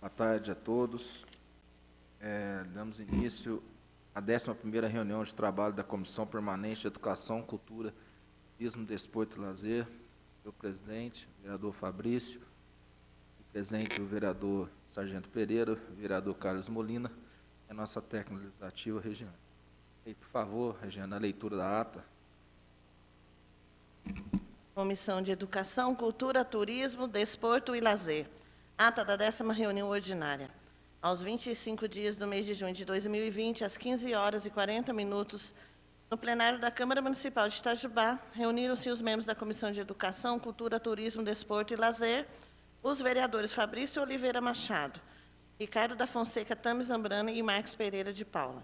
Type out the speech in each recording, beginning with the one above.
Boa tarde a todos. Damos início à 11ª reunião de trabalho da Comissão Permanente de Educação, Cultura, Turismo, Desporto e Lazer. O presidente, o vereador Fabrício, presente o vereador Sargento Pereira, o vereador Carlos Molina e a nossa técnica legislativa, Regiane. E, por favor, Regiane, a leitura da ata. Comissão de Educação, Cultura, Turismo, Desporto e Lazer. Ata da 10ª reunião ordinária. Aos 25 dias do mês de junho de 2020, às 15h40, no plenário da Câmara Municipal de Itajubá, reuniram-se os membros da Comissão de Educação, Cultura, Turismo, Desporto e Lazer, os vereadores Fabrício Oliveira Machado, Ricardo da Fonseca Tami Zambrana e Marcos Pereira de Paula.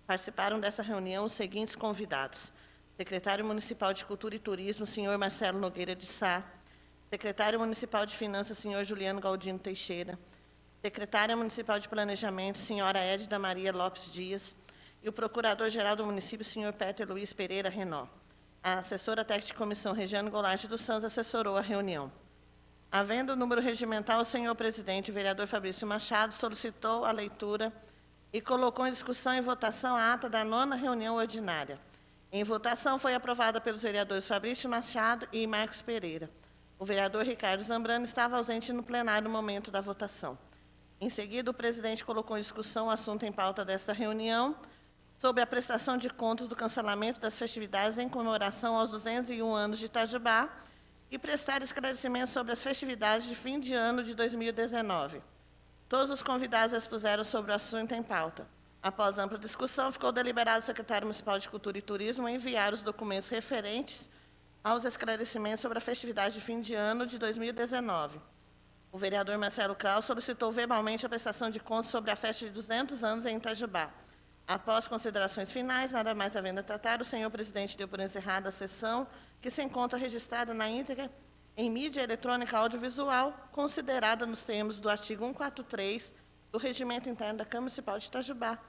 Participaram dessa reunião os seguintes convidados: secretário municipal de Cultura e Turismo, senhor Marcelo Nogueira de Sá, secretário municipal de Finanças, senhor Juliano Galdino Teixeira, secretária municipal de Planejamento, senhora Edda Maria Lopes Dias, e o procurador-geral do município, senhor Peter Luiz Pereira Renó. A assessora técnica de comissão, Regiane Goulart dos Santos, assessorou a reunião. Havendo o número regimental, o senhor presidente, o vereador Fabrício Machado, solicitou a leitura e colocou em discussão e votação a ata da 9ª reunião ordinária. Em votação, foi aprovada pelos vereadores Fabrício Machado e Marcos Pereira. O vereador Ricardo Zambrano estava ausente no plenário no momento da votação. Em seguida, o presidente colocou em discussão o assunto em pauta desta reunião, sobre a prestação de contas do cancelamento das festividades em comemoração aos 201 anos de Itajubá e prestar esclarecimentos sobre as festividades de fim de ano de 2019. Todos os convidados expuseram sobre o assunto em pauta. Após ampla discussão, ficou deliberado o secretário municipal de Cultura e Turismo enviar os documentos referentes aos esclarecimentos sobre a festividade de fim de ano de 2019. O vereador Marcelo Kraus solicitou verbalmente a prestação de contas sobre a festa de 200 anos em Itajubá. Após considerações finais, nada mais havendo a tratar, o senhor presidente deu por encerrada a sessão, que se encontra registrada na íntegra em mídia eletrônica audiovisual, considerada nos termos do artigo 143 do Regimento Interno da Câmara Municipal de Itajubá,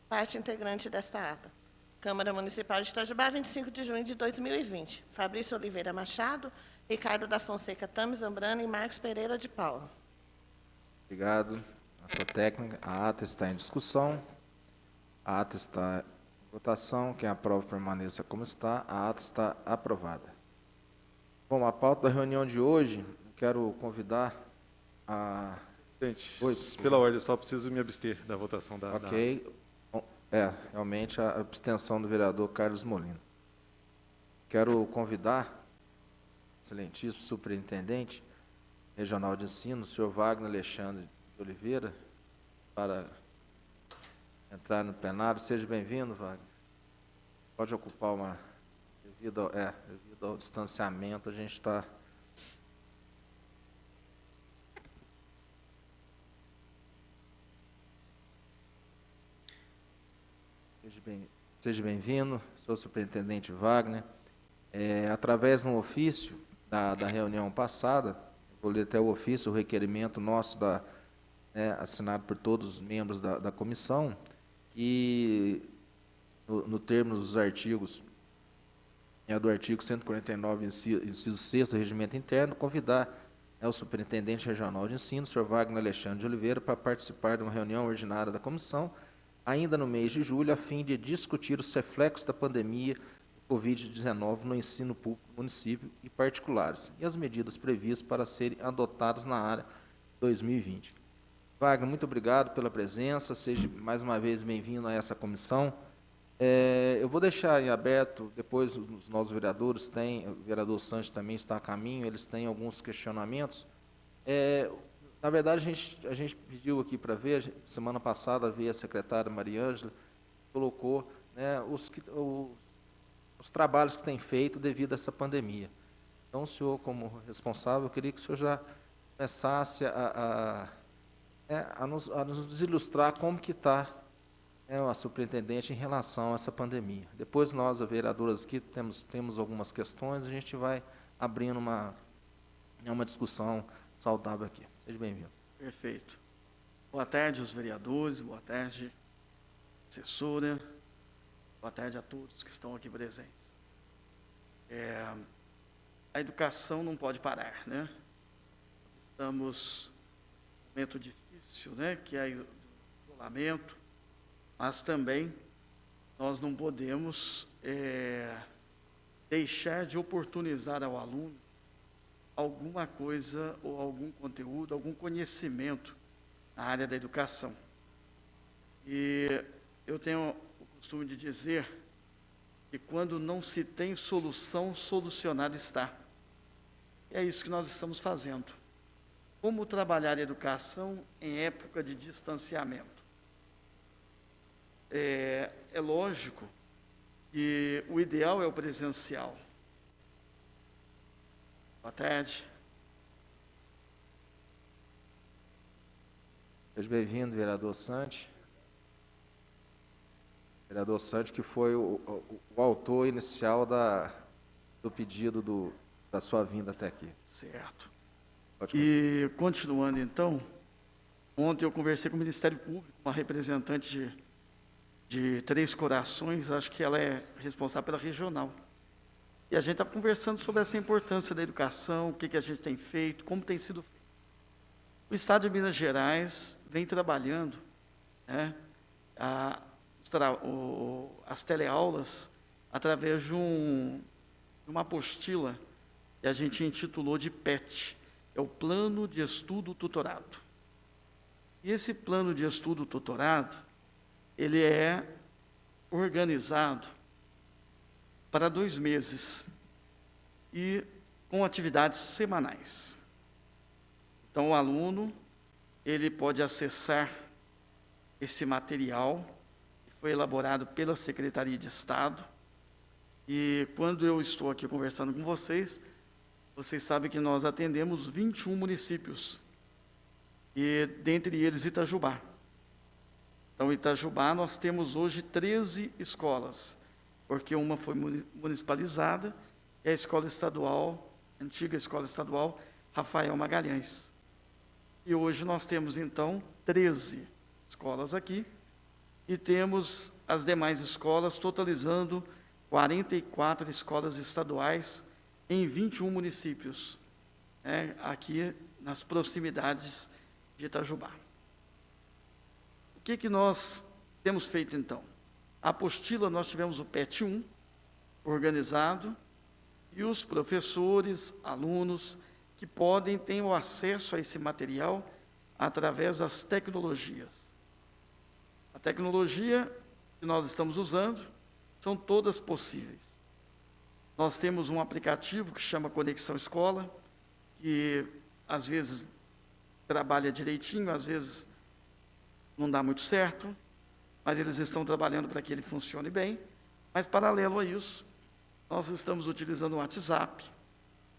parte integrante desta ata. Câmara Municipal de Itajubá, 25 de junho de 2020. Fabrício Oliveira Machado, Ricardo da Fonseca Tami Zambrana e Marcos Pereira de Paula. Obrigado. Nossa técnica, a ata está em discussão. A ata está em votação. Quem aprova permaneça como está. A ata está aprovada. Bom, a pauta da reunião de hoje, quero convidar a... Presidente, pela ordem, só preciso me abster da votação da... Ok. Bom, realmente a abstenção do vereador Carlos Molina. Quero convidar o excelentíssimo superintendente regional de ensino, o senhor Wagner Alexandre de Oliveira, para entrar no plenário. Seja bem-vindo, Wagner. Pode ocupar uma... Devido ao distanciamento, a gente está... Seja bem-vindo, sou o superintendente Wagner. Através de um ofício da reunião passada, vou ler até o ofício, o requerimento nosso, assinado por todos os membros da comissão, e no termo dos artigos, do artigo 149, inciso 6 do Regimento Interno, convidar o superintendente regional de ensino, o senhor Wagner Alexandre de Oliveira, para participar de uma reunião ordinária da comissão, ainda no mês de julho, a fim de discutir os reflexos da pandemia do Covid-19 no ensino público do município e particulares, e as medidas previstas para serem adotadas na área 2020. Wagner, muito obrigado pela presença, seja mais uma vez bem-vindo a essa comissão. Eu vou deixar em aberto, depois os nossos vereadores têm, o vereador Santos também está a caminho, eles têm alguns questionamentos. Na verdade, a gente pediu aqui para ver, semana passada veio a secretária Maria Ângela, colocou os trabalhos que tem feito devido a essa pandemia. Então, o senhor, como responsável, eu queria que o senhor já começasse a nos ilustrar como que está a superintendente em relação a essa pandemia. Depois, nós, as vereadoras aqui, temos algumas questões, a gente vai abrindo uma discussão saudável aqui. Seja bem-vindo. Perfeito. Boa tarde aos vereadores, boa tarde, assessora, boa tarde a todos que estão aqui presentes. A educação não pode parar, né? Estamos momento difícil, né, que é o isolamento, mas também nós não podemos deixar de oportunizar ao aluno alguma coisa ou algum conteúdo, algum conhecimento na área da educação. E eu tenho o costume de dizer que quando não se tem solução, solucionado está. E é isso que nós estamos fazendo. Como trabalhar a educação em época de distanciamento? É lógico que o ideal é o presencial. Boa tarde. Seja bem-vindo, vereador Sante. Vereador Sante, que foi o autor inicial do pedido da sua vinda até aqui. Certo. Pode continuar. E, continuando então, ontem eu conversei com o Ministério Público, uma representante de Três Corações, acho que ela é responsável pela regional. E a gente estava conversando sobre essa importância da educação, o que a gente tem feito, como tem sido feito. O Estado de Minas Gerais vem trabalhando, né, as teleaulas através de uma apostila que a gente intitulou de PET, é o Plano de Estudo Tutorado. E esse plano de estudo tutorado, ele é organizado para 2 meses e com atividades semanais. Então, o aluno, ele pode acessar esse material que foi elaborado pela Secretaria de Estado. E quando eu estou aqui conversando com vocês sabem que nós atendemos 21 municípios, e dentre eles Itajubá. Então, em Itajubá, nós temos hoje 13 escolas, porque uma foi municipalizada, é a escola estadual, antiga escola estadual, Rafael Magalhães. E hoje nós temos, então, 13 escolas aqui, e temos as demais escolas, totalizando 44 escolas estaduais em 21 municípios, né, aqui nas proximidades de Itajubá. O que nós temos feito, então? A apostila, nós tivemos o PET 1, organizado, e os professores, alunos, que podem ter o acesso a esse material através das tecnologias. A tecnologia que nós estamos usando são todas possíveis. Nós temos um aplicativo que chama Conexão Escola, que às vezes trabalha direitinho, às vezes não dá muito certo, mas eles estão trabalhando para que ele funcione bem. Mas, paralelo a isso, nós estamos utilizando o WhatsApp,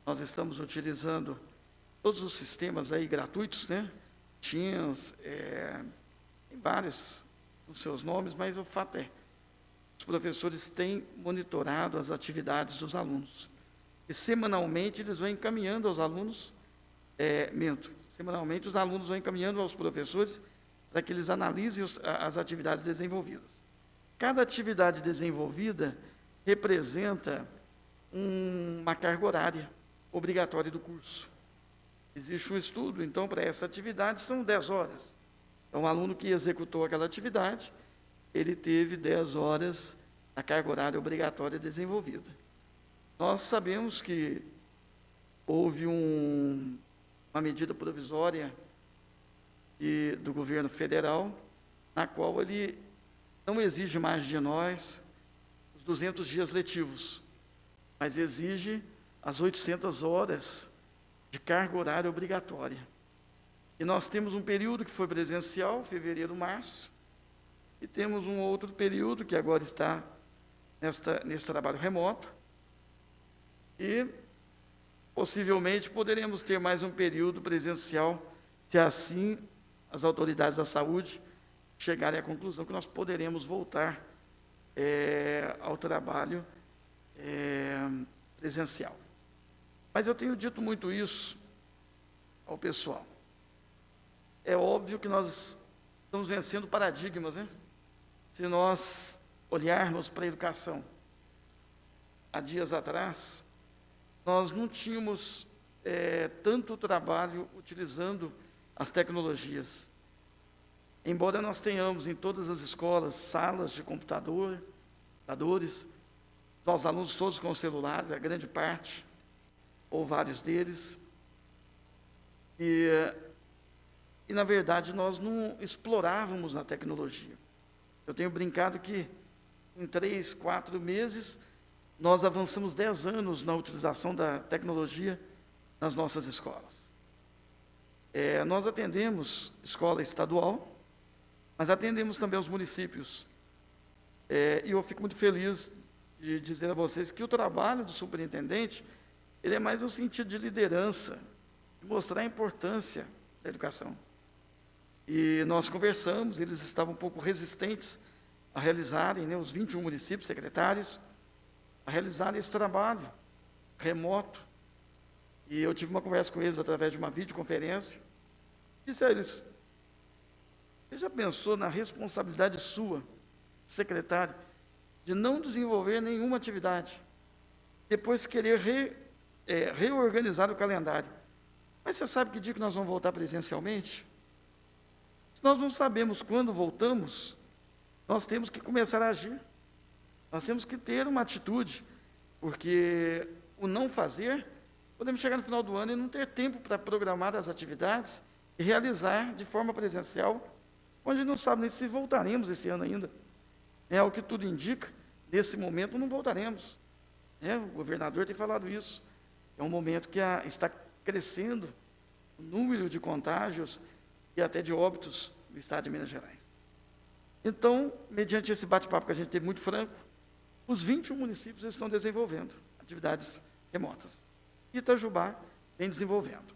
nós estamos utilizando todos os sistemas aí gratuitos, né? Teams, tem vários os seus nomes, mas o fato é, os professores têm monitorado as atividades dos alunos. E semanalmente eles vão encaminhando aos alunos, semanalmente os alunos vão encaminhando aos professores para que eles analisem as atividades desenvolvidas. Cada atividade desenvolvida representa uma carga horária obrigatória do curso. Existe um estudo, então, para essa atividade são 10 horas. Então, o aluno que executou aquela atividade, ele teve 10 horas da carga horária obrigatória desenvolvida. Nós sabemos que houve uma medida provisória do governo federal, na qual ele não exige mais de nós os 200 dias letivos, mas exige as 800 horas de carga horária obrigatória. E nós temos um período que foi presencial, fevereiro, março, e temos um outro período que agora está nesse trabalho remoto, e possivelmente poderemos ter mais um período presencial, se assim as autoridades da saúde chegarem à conclusão que nós poderemos voltar ao trabalho presencial. Mas eu tenho dito muito isso ao pessoal. É óbvio que nós estamos vencendo paradigmas, né? Se nós olharmos para a educação, há dias atrás, nós não tínhamos tanto trabalho utilizando as tecnologias. Embora nós tenhamos em todas as escolas salas de computadores, os alunos todos com celulares, a grande parte, ou vários deles, e na verdade nós não explorávamos a tecnologia. Eu tenho brincado que em 3, 4 meses nós avançamos 10 anos na utilização da tecnologia nas nossas escolas. Nós atendemos escola estadual, mas atendemos também os municípios. E eu fico muito feliz de dizer a vocês que o trabalho do superintendente, ele é mais no sentido de liderança, de mostrar a importância da educação. E nós conversamos, eles estavam um pouco resistentes a realizarem, né, os 21 municípios secretários, a realizarem esse trabalho remoto. E eu tive uma conversa com eles através de uma videoconferência. Disse a eles: você já pensou na responsabilidade sua, secretário, de não desenvolver nenhuma atividade, depois querer reorganizar o calendário? Mas você sabe que dia que nós vamos voltar presencialmente? Se nós não sabemos quando voltamos, nós temos que começar a agir. Nós temos que ter uma atitude, porque o não fazer, podemos chegar no final do ano e não ter tempo para programar as atividades e realizar de forma presencial, onde não sabe nem se voltaremos esse ano ainda. O que tudo indica, nesse momento não voltaremos. O governador tem falado isso. É um momento que está crescendo o número de contágios e até de óbitos do estado de Minas Gerais. Então, mediante esse bate-papo que a gente teve muito franco, os 21 municípios estão desenvolvendo atividades remotas. E Itajubá vem desenvolvendo.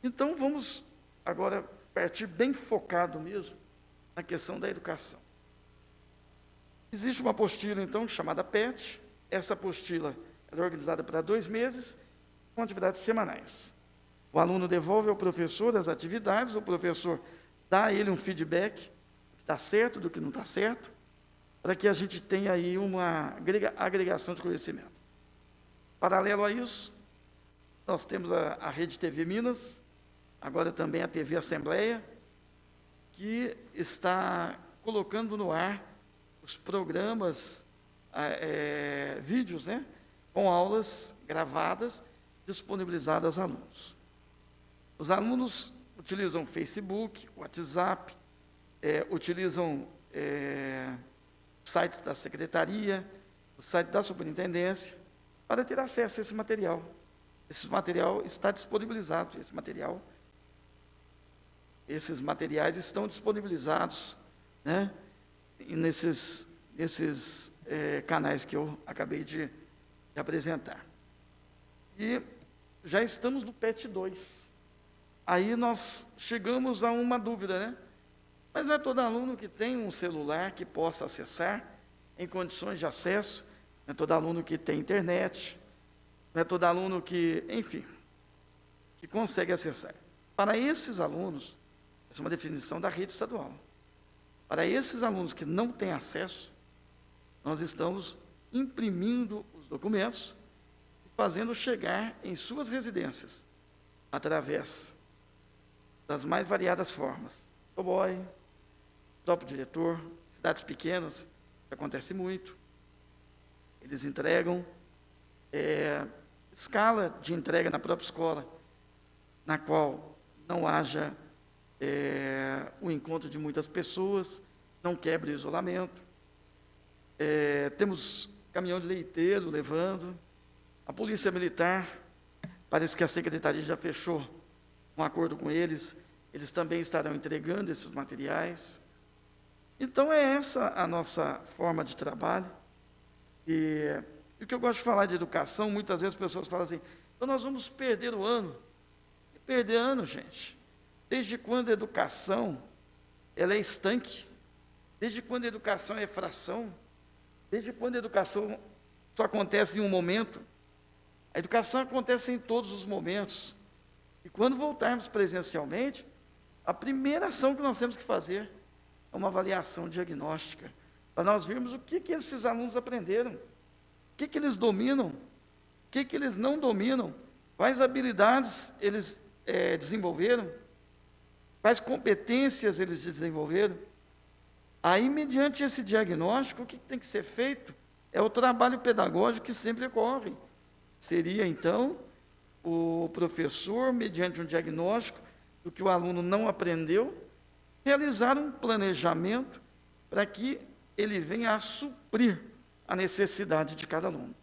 Então, vamos agora partir bem focado mesmo na questão da educação. Existe uma apostila, então, chamada PET. Essa apostila é organizada para 2 meses, com atividades semanais. O aluno devolve ao professor as atividades, o professor dá a ele um feedback, do que está certo, do que não está certo, para que a gente tenha aí uma agregação de conhecimento. Paralelo a isso, nós temos a Rede TV Minas, agora também a TV Assembleia, que está colocando no ar os programas, vídeos, né, com aulas gravadas, disponibilizadas aos alunos. Os alunos utilizam Facebook, WhatsApp, utilizam sites da secretaria, o site da superintendência, para ter acesso a esse material. Esse material está disponibilizado, esses materiais estão disponibilizados, né, nesses canais que eu acabei de apresentar. E já estamos no PET 2. Aí nós chegamos a uma dúvida, né? Mas não é todo aluno que tem um celular que possa acessar em condições de acesso, não é todo aluno que tem internet, não é todo aluno que, enfim, que consegue acessar. Para esses alunos, essa é uma definição da rede estadual. Para esses alunos que não têm acesso, nós estamos imprimindo os documentos e fazendo chegar em suas residências, através das mais variadas formas. Motoboy, próprio diretor, cidades pequenas, que acontece muito. Eles entregam escala de entrega na própria escola, na qual não haja o encontro de muitas pessoas, não quebre o isolamento. Temos caminhão de leiteiro levando, a Polícia Militar, parece que a Secretaria já fechou um acordo com eles, eles também estarão entregando esses materiais. Então, é essa a nossa forma de trabalho. E o que eu gosto de falar de educação, muitas vezes as pessoas falam assim: então nós vamos perder o ano. E perder ano, gente? Desde quando a educação ela é estanque? Desde quando a educação é fração? Desde quando a educação só acontece em um momento? A educação acontece em todos os momentos. E quando voltarmos presencialmente, a primeira ação que nós temos que fazer é uma avaliação diagnóstica, para nós vermos o que esses alunos aprenderam, o que eles dominam, o que eles não dominam, quais habilidades eles desenvolveram. quais competências eles desenvolveram. Aí, mediante esse diagnóstico, o que tem que ser feito é o trabalho pedagógico que sempre ocorre. Seria, então, o professor, mediante um diagnóstico do que o aluno não aprendeu, realizar um planejamento para que ele venha a suprir a necessidade de cada aluno.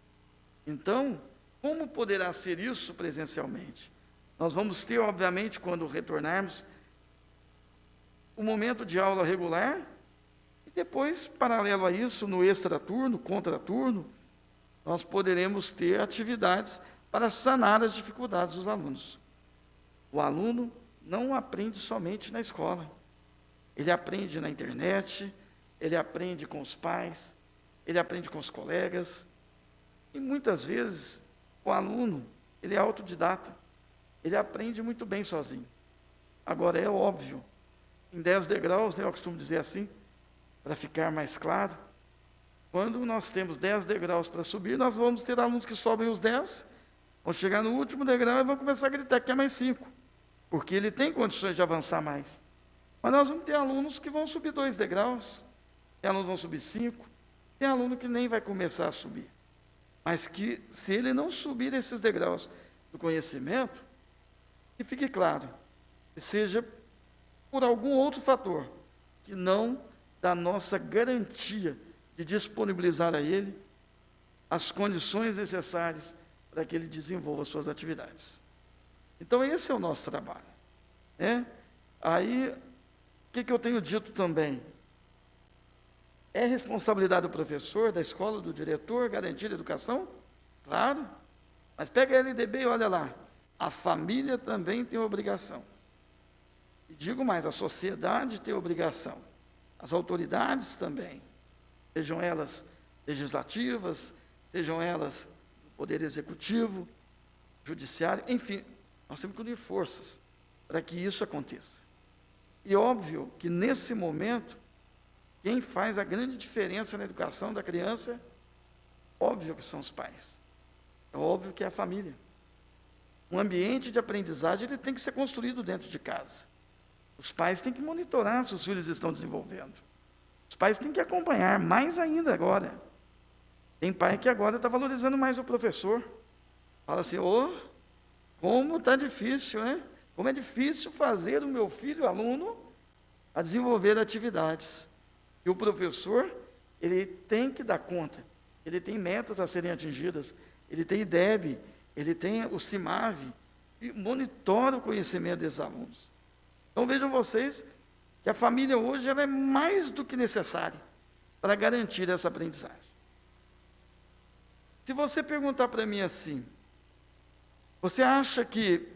Então, como poderá ser isso presencialmente? Nós vamos ter, obviamente, quando retornarmos, o momento de aula regular, e depois, paralelo a isso, no extraturno, contraturno, nós poderemos ter atividades para sanar as dificuldades dos alunos. O aluno não aprende somente na escola. Ele aprende na internet, ele aprende com os pais, ele aprende com os colegas. E muitas vezes, o aluno, ele é autodidata. Ele aprende muito bem sozinho. Agora, é óbvio, em 10 degraus, né, eu costumo dizer assim, para ficar mais claro, quando nós temos 10 degraus para subir, nós vamos ter alunos que sobem os 10, vão chegar no último degrau e vão começar a gritar que é mais 5, porque ele tem condições de avançar mais. Mas nós vamos ter alunos que vão subir 2 degraus, tem alunos que vão subir 5, tem aluno que nem vai começar a subir. Mas que, se ele não subir esses degraus do conhecimento, que fique claro, que seja por algum outro fator, que não da nossa garantia de disponibilizar a ele as condições necessárias para que ele desenvolva suas atividades. Então, esse é o nosso trabalho, né? Aí, o que eu tenho dito também? É responsabilidade do professor, da escola, do diretor, garantir a educação? Claro. Mas pega a LDB e olha lá. A família também tem obrigação. E digo mais, a sociedade tem obrigação. As autoridades também. Sejam elas legislativas, sejam elas do Poder Executivo, Judiciário, enfim, nós temos que unir forças para que isso aconteça. E óbvio que, nesse momento, quem faz a grande diferença na educação da criança, óbvio que são os pais. É óbvio que é a família. Um ambiente de aprendizagem ele tem que ser construído dentro de casa. Os pais têm que monitorar se os filhos estão desenvolvendo. Os pais têm que acompanhar, mais ainda agora. Tem pai que agora está valorizando mais o professor. Fala assim, como está difícil, né? Como é difícil fazer o meu filho, aluno, a desenvolver atividades. E o professor, ele tem que dar conta. Ele tem metas a serem atingidas. Ele tem IDEB, ele tem o CIMAV, e monitora o conhecimento desses alunos. Então, vejam vocês que a família hoje ela é mais do que necessária para garantir essa aprendizagem. Se você perguntar para mim assim, você acha que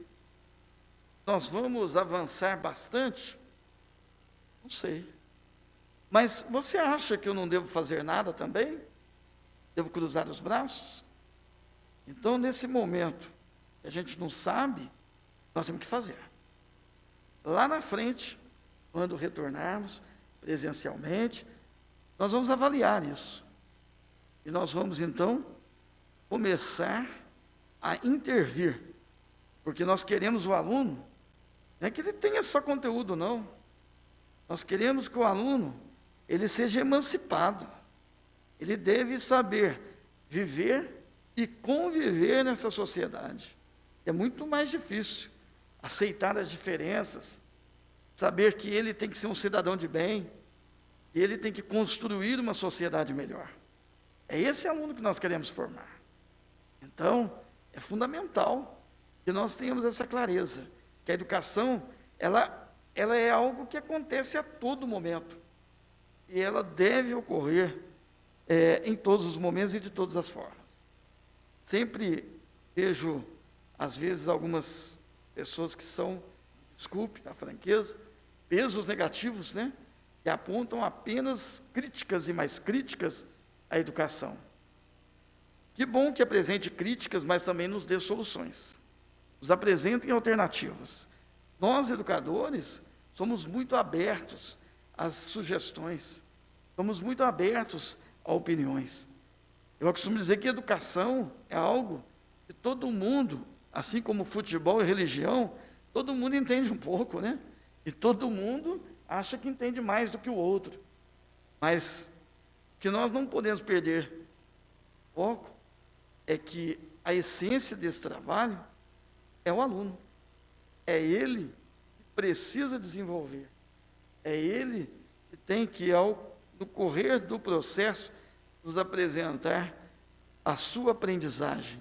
nós vamos avançar bastante? Não sei. Mas você acha que eu não devo fazer nada também? Devo cruzar os braços? Então, nesse momento, que a gente não sabe, nós temos que fazer. Lá na frente, quando retornarmos presencialmente, nós vamos avaliar isso. E nós vamos, então, começar a intervir. Porque nós queremos o aluno, não é que ele tenha só conteúdo, não. Nós queremos que o aluno, ele seja emancipado. Ele deve saber viver e conviver nessa sociedade. É muito mais difícil aceitar as diferenças, saber que ele tem que ser um cidadão de bem, e ele tem que construir uma sociedade melhor. É esse aluno que nós queremos formar. Então, é fundamental que nós tenhamos essa clareza, que a educação, ela é algo que acontece a todo momento, e ela deve ocorrer em todos os momentos e de todas as formas. Sempre vejo, às vezes, algumas pessoas que são, desculpe a franqueza, pesos negativos, né? Que apontam apenas críticas e mais críticas à educação. Que bom que apresente críticas, mas também nos dê soluções. Nos apresentem alternativas. Nós, educadores, somos muito abertos às sugestões, somos muito abertos a opiniões. Eu costumo dizer que educação é algo que todo mundo, assim como futebol e religião, todo mundo entende um pouco, né? E todo mundo acha que entende mais do que o outro. Mas o que nós não podemos perder foco é que a essência desse trabalho é o aluno. É ele que precisa desenvolver. É ele que tem que, no correr do processo, nos apresentar a sua aprendizagem.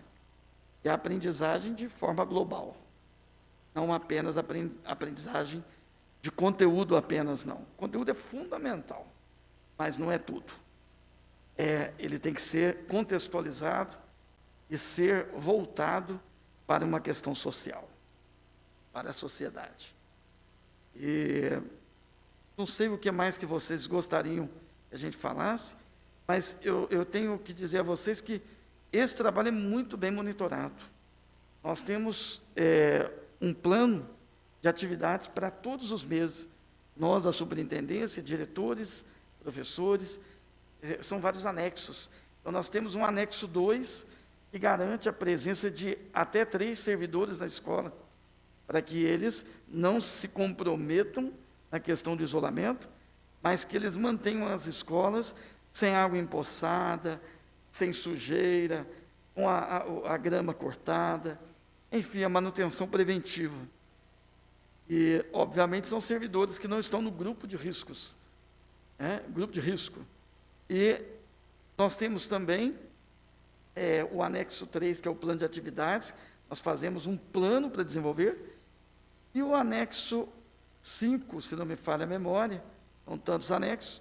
E a aprendizagem de forma global. Não apenas aprendizagem de conteúdo apenas, não. O conteúdo é fundamental, mas não é tudo. Ele tem que ser contextualizado e ser voltado para uma questão social, para a sociedade. E não sei o que mais que vocês gostariam que a gente falasse, mas eu tenho que dizer a vocês que esse trabalho é muito bem monitorado. Nós temos um plano de atividades para todos os meses. Nós, da superintendência, diretores, professores, são vários anexos. Então, nós temos um anexo 2, que garante a presença de até 3 servidores na escola, para que eles não se comprometam na questão do isolamento, mas que eles mantenham as escolas sem água empoçada, sem sujeira, com a grama cortada, enfim, a manutenção preventiva. E, obviamente, são servidores que não estão no grupo de riscos, grupo de risco. E nós temos também o anexo 3, que é o plano de atividades. Nós fazemos um plano para desenvolver. E o anexo 5, se não me falha a memória, são tantos anexos,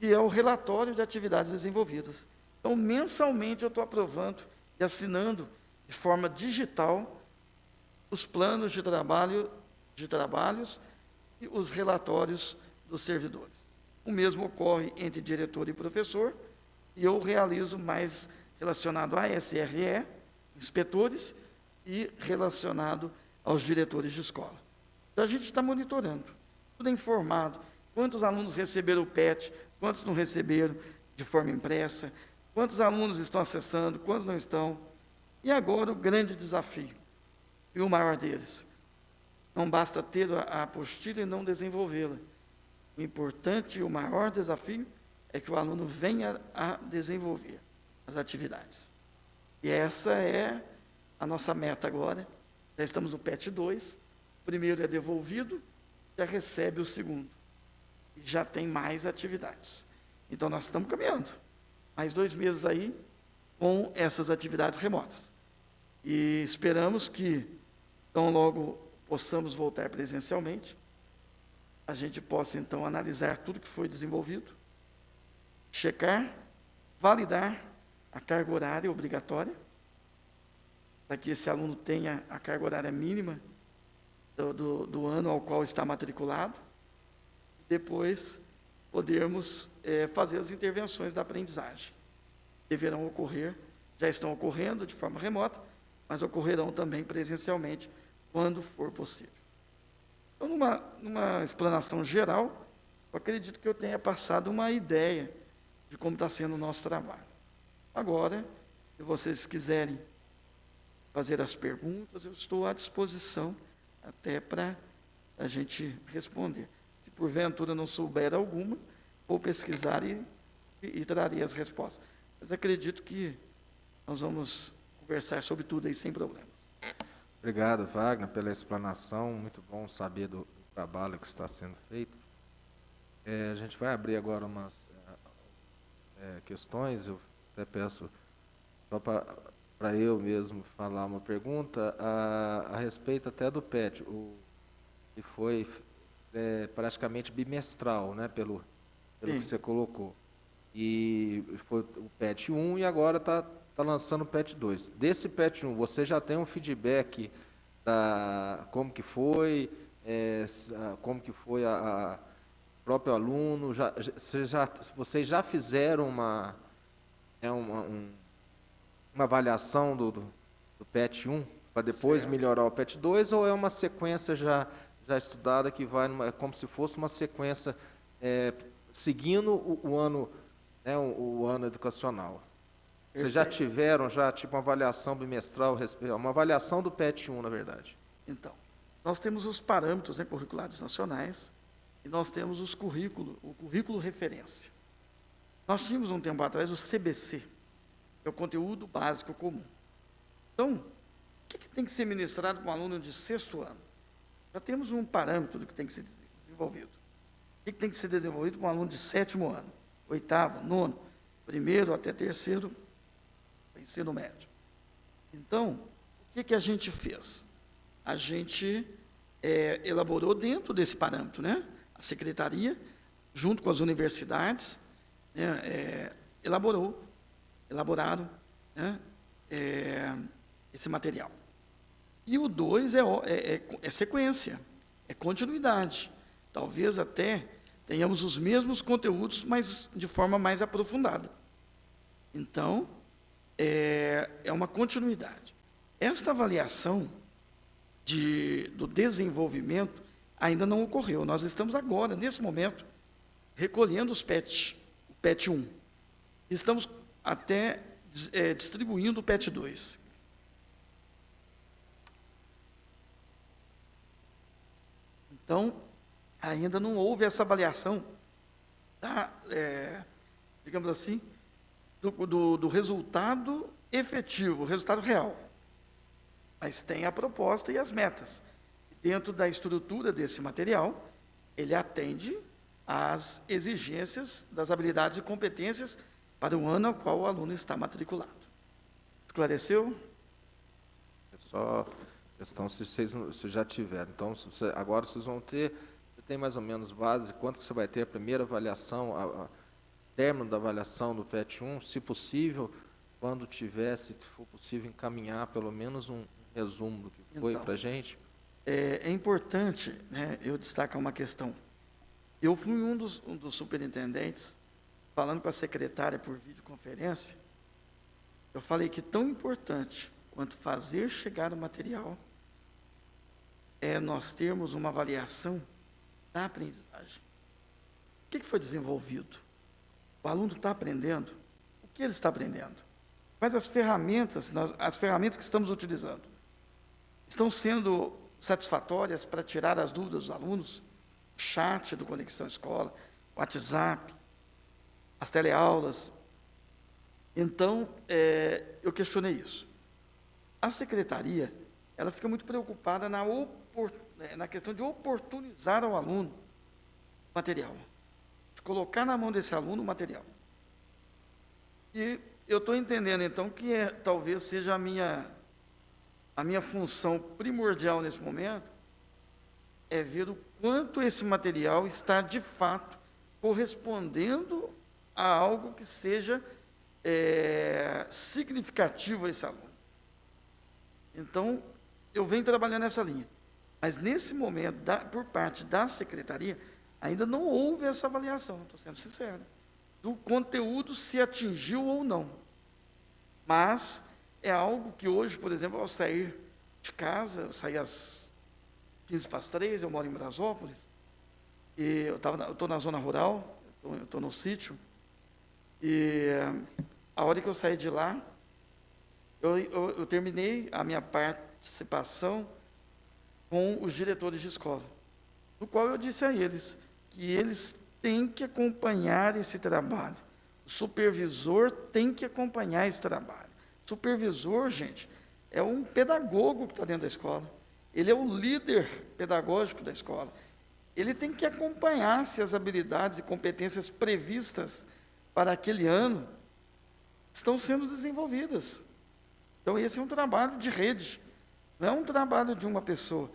e é o relatório de atividades desenvolvidas. Então, mensalmente, eu estou aprovando e assinando de forma digital os planos de trabalhos e os relatórios dos servidores. O mesmo ocorre entre diretor e professor, e eu realizo mais relacionado à SRE, inspetores, e relacionado aos diretores de escola. Então, a gente está monitorando, tudo é informado, quantos alunos receberam o PET, quantos não receberam de forma impressa, quantos alunos estão acessando, quantos não estão. E agora o grande desafio, e o maior deles, não basta ter a apostila e não desenvolvê-la. O importante e o maior desafio é que o aluno venha a desenvolver as atividades. E essa é a nossa meta agora. Já estamos no PET 2, o primeiro é devolvido, já recebe o segundo. E já tem mais atividades. Então, nós estamos caminhando. Mais 2 meses aí com essas atividades remotas. E esperamos que, tão logo possamos voltar presencialmente, a gente possa, então, analisar tudo que foi desenvolvido, checar, validar a carga horária obrigatória, para que esse aluno tenha a carga horária mínima do ano ao qual está matriculado, depois podermos fazer as intervenções da aprendizagem. Deverão ocorrer, já estão ocorrendo de forma remota, mas ocorrerão também presencialmente, quando for possível. Então, numa explanação geral, eu acredito que eu tenha passado uma ideia de como está sendo o nosso trabalho. Agora, se vocês quiserem fazer as perguntas, eu estou à disposição até para a gente responder. Se porventura não souber alguma, vou pesquisar e trarei as respostas. Mas acredito que nós vamos conversar sobre tudo aí sem problemas. Obrigado, Wagner, pela explanação. Muito bom saber do trabalho que está sendo feito. A gente vai abrir agora umas questões. Eu até peço só para eu mesmo falar uma pergunta a respeito até do PET, que foi praticamente bimestral, né, pelo que você colocou. E foi o PET 1 e agora está lançando o PET 2. Desse PET 1, você já tem um feedback como que foi, como que foi a próprio aluno? Vocês já fizeram uma avaliação do PET 1 para depois melhorar o PET 2, ou é uma sequência já estudada que vai como se fosse uma sequência seguindo o ano, né, o ano educacional? Vocês já tiveram tipo uma avaliação bimestral, uma avaliação do PET 1, na verdade? Então, nós temos os parâmetros, né, curriculares nacionais e nós temos o currículo referência. Nós tínhamos um tempo atrás o CBC, que é o conteúdo básico comum. Então, o que tem que ser ministrado para um aluno de 6º ano? Já temos um parâmetro do que tem que ser desenvolvido. O que tem que ser desenvolvido para um aluno de 7º ano, 8º, 9º, 1º até 3º, ensino médio. Então, o que a gente fez? A gente elaborou dentro desse parâmetro, né? A secretaria, junto com as universidades, né, elaboraram, né, esse material. E o 2 é sequência, é continuidade. Talvez até tenhamos os mesmos conteúdos, mas de forma mais aprofundada. Então, é uma continuidade. Esta avaliação do desenvolvimento ainda não ocorreu. Nós estamos agora, nesse momento, recolhendo os PET, o PET 1. Estamos até distribuindo o PET 2. Então, ainda não houve essa avaliação, digamos assim, do resultado efetivo, o resultado real. Mas tem a proposta e as metas. Dentro da estrutura desse material, ele atende às exigências das habilidades e competências para o ano ao qual o aluno está matriculado. Esclareceu? É só questão se já tiveram. Então, agora vocês vão ter, você tem mais ou menos base, quanto que você vai ter a primeira avaliação, término da avaliação do PET 1, se possível, quando tiver, se for possível, encaminhar pelo menos um resumo do que foi para a gente? É importante, né, eu destacar uma questão. Eu fui um dos superintendentes, falando com a secretária por videoconferência, eu falei que tão importante quanto fazer chegar o material é nós termos uma avaliação da aprendizagem. O que foi desenvolvido? O aluno está aprendendo? O que ele está aprendendo? Quais as ferramentas que estamos utilizando? Estão sendo satisfatórias para tirar as dúvidas dos alunos? O chat do Conexão Escola, o WhatsApp, as teleaulas. Então, eu questionei isso. A secretaria, ela fica muito preocupada na questão de oportunizar ao aluno o material, de colocar na mão desse aluno o material. E eu estou entendendo, então, que talvez seja a minha função primordial nesse momento, é ver o quanto esse material está, de fato, correspondendo a algo que seja significativo a esse aluno. Então, eu venho trabalhando nessa linha. Mas, nesse momento, por parte da secretaria, ainda não houve essa avaliação, estou sendo sincero, do conteúdo se atingiu ou não. Mas é algo que hoje, por exemplo, ao sair de casa, eu saí às 2:45, eu moro em Brasópolis, e eu estou na zona rural, eu estou no sítio, e a hora que eu saí de lá, eu terminei a minha participação com os diretores de escola, no qual eu disse a eles que eles têm que acompanhar esse trabalho. O supervisor tem que acompanhar esse trabalho. O supervisor, gente, é um pedagogo que está dentro da escola. Ele é o líder pedagógico da escola. Ele tem que acompanhar se as habilidades e competências previstas para aquele ano estão sendo desenvolvidas. Então, esse é um trabalho de rede, não é um trabalho de uma pessoa.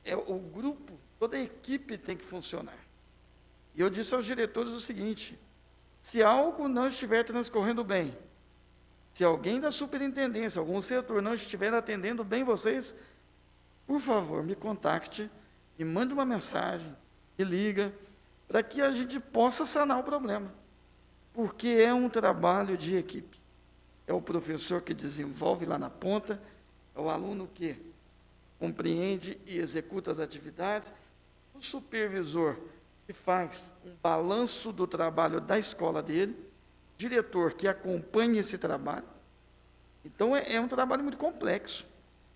É o grupo, toda a equipe tem que funcionar. E eu disse aos diretores o seguinte: se algo não estiver transcorrendo bem, se alguém da superintendência, algum setor não estiver atendendo bem vocês, por favor, me contacte, me mande uma mensagem, me liga, para que a gente possa sanar o problema. Porque é um trabalho de equipe. É o professor que desenvolve lá na ponta, é o aluno que compreende e executa as atividades, o supervisor que faz um balanço do trabalho da escola dele, diretor que acompanha esse trabalho. Então, é um trabalho muito complexo.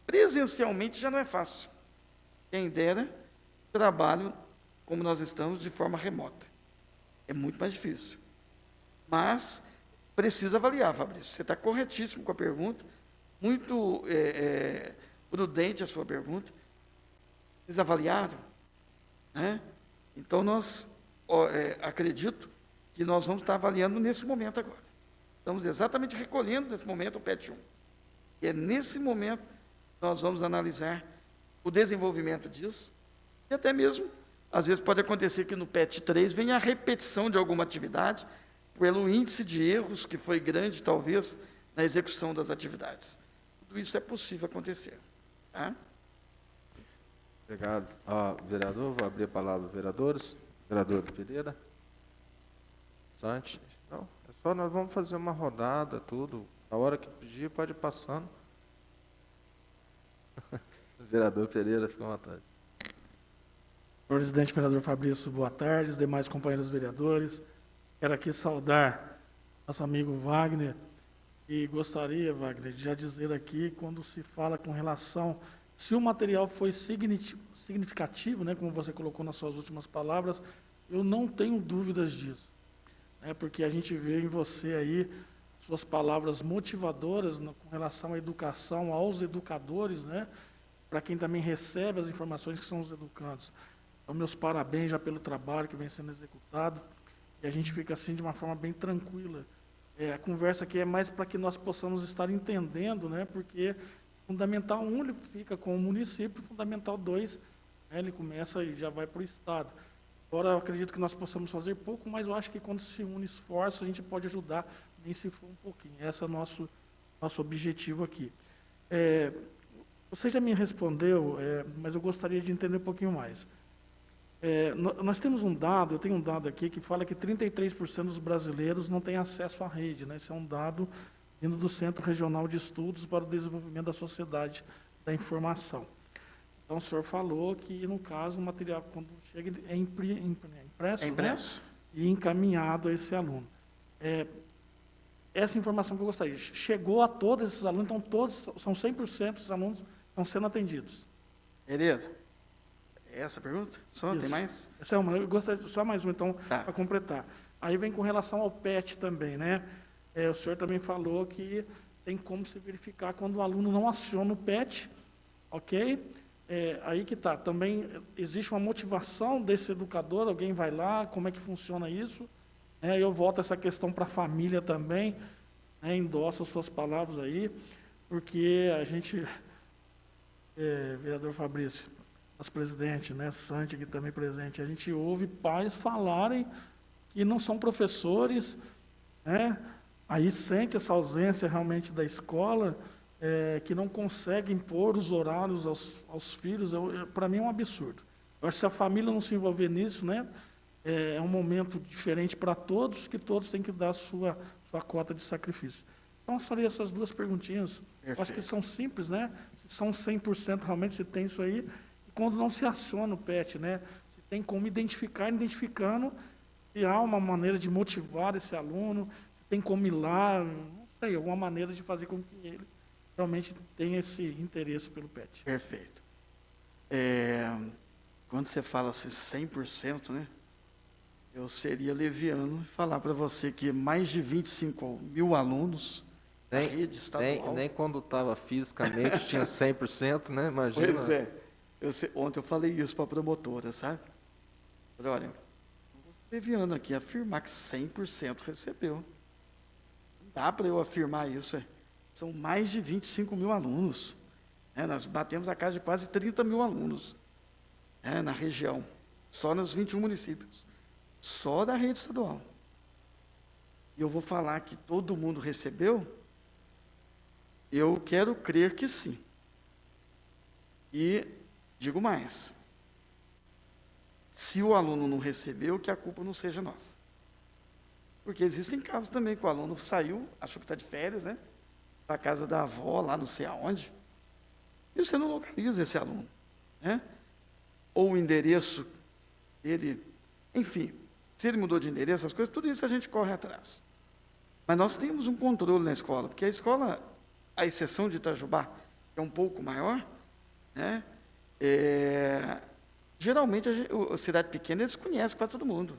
Presencialmente já não é fácil. Quem dera trabalho como nós estamos de forma remota. É muito mais difícil. Mas precisa avaliar, Fabrício. Você está corretíssimo com a pergunta, muito prudente a sua pergunta. Vocês avaliaram? Né? Então, acredito que nós vamos estar avaliando nesse momento agora. Estamos exatamente recolhendo nesse momento o PET 1. E é nesse momento que nós vamos analisar o desenvolvimento disso. E até mesmo, às vezes pode acontecer que no PET 3 venha a repetição de alguma atividade, pelo índice de erros que foi grande, talvez, na execução das atividades. Tudo isso é possível acontecer. Tá? Obrigado. Vereador, vou abrir a palavra aos vereadores. Vereador Pereira. Santos. Não, é só nós vamos fazer uma rodada, tudo. A hora que pedir, pode ir passando. Vereador Pereira, fica à vontade. Presidente, vereador Fabrício, boa tarde, os demais companheiros vereadores. Quero aqui saudar nosso amigo Wagner e gostaria, Wagner, de já dizer aqui, quando se fala com relação, se o material foi significativo, né, como você colocou nas suas últimas palavras, eu não tenho dúvidas disso, né, porque a gente vê em você aí suas palavras motivadoras com relação à educação, aos educadores, né, para quem também recebe as informações que são os educandos. Então, meus parabéns já pelo trabalho que vem sendo executado. E a gente fica assim de uma forma bem tranquila. A conversa aqui é mais para que nós possamos estar entendendo, né? Porque Fundamental 1 ele fica com o município, Fundamental 2 né, ele começa e já vai para o Estado. Agora, eu acredito que nós possamos fazer pouco, mas eu acho que quando se une esforço, a gente pode ajudar, nem se for um pouquinho. Esse é o nosso objetivo aqui. Você já me respondeu, mas eu gostaria de entender um pouquinho mais. Nós temos um dado, eu tenho um dado aqui que fala que 33% dos brasileiros não têm acesso à rede, né? Esse é um dado vindo do Centro Regional de Estudos para o Desenvolvimento da Sociedade da Informação. Então, o senhor falou que, no caso, o material, quando chega, é impresso, impresso. Né? E encaminhado a esse aluno. Essa informação que eu gostaria, chegou a todos esses alunos, então todos, são 100% dos alunos estão sendo atendidos. Hereda, é essa a pergunta? Só, Isso. tem mais? Essa é uma, eu gostaria só mais um, então, Tá. para completar. Aí vem com relação ao PET também, né? O senhor também falou que tem como se verificar quando o aluno não aciona o PET, ok? Aí que está. Também existe uma motivação desse educador, alguém vai lá, como é que funciona isso? Eu volto essa questão para a família também, endosso as suas palavras aí, porque a gente, vereador Fabrício, nosso presidente, né, Santi, aqui também presente, a gente ouve pais falarem que não são professores, né, aí sente essa ausência realmente da escola, que não consegue impor os horários aos filhos, para mim é um absurdo. Eu acho que se a família não se envolver nisso, né, é um momento diferente para todos, que todos têm que dar a sua cota de sacrifício. Então, só essas duas perguntinhas. Eu acho que são simples, né? Se são 100% realmente, se tem isso aí. E quando não se aciona o PET, né? Se tem como identificando, se há uma maneira de motivar esse aluno, se tem como ir lá, não sei, alguma maneira de fazer com que ele realmente tenha esse interesse pelo PET. Perfeito. Quando você fala assim 100%, né? Eu seria leviano e falar para você que mais de 25 mil alunos da rede estadual... Nem quando estava fisicamente tinha 100%, né? Imagina. Pois é. Ontem eu falei isso para a promotora, sabe? Falei, olha, não vou ser leviano aqui, afirmar que 100% recebeu. Não dá para eu afirmar isso. São mais de 25 mil alunos. Nós batemos a casa de quase 30 mil alunos na região, só nos 21 municípios. Só da rede estadual. E eu vou falar que todo mundo recebeu? Eu quero crer que sim. E digo mais. Se o aluno não recebeu, que a culpa não seja nossa. Porque existem casos também que o aluno saiu, achou que está de férias, né? Para a casa da avó, lá não sei aonde. E você não localiza esse aluno, né? Ou o endereço dele, enfim. Se ele mudou de endereço, essas coisas, tudo isso a gente corre atrás. Mas nós temos um controle na escola, porque a escola, à exceção de Itajubá, que é um pouco maior, né, Geralmente, a cidade pequena, eles conhecem quase todo mundo.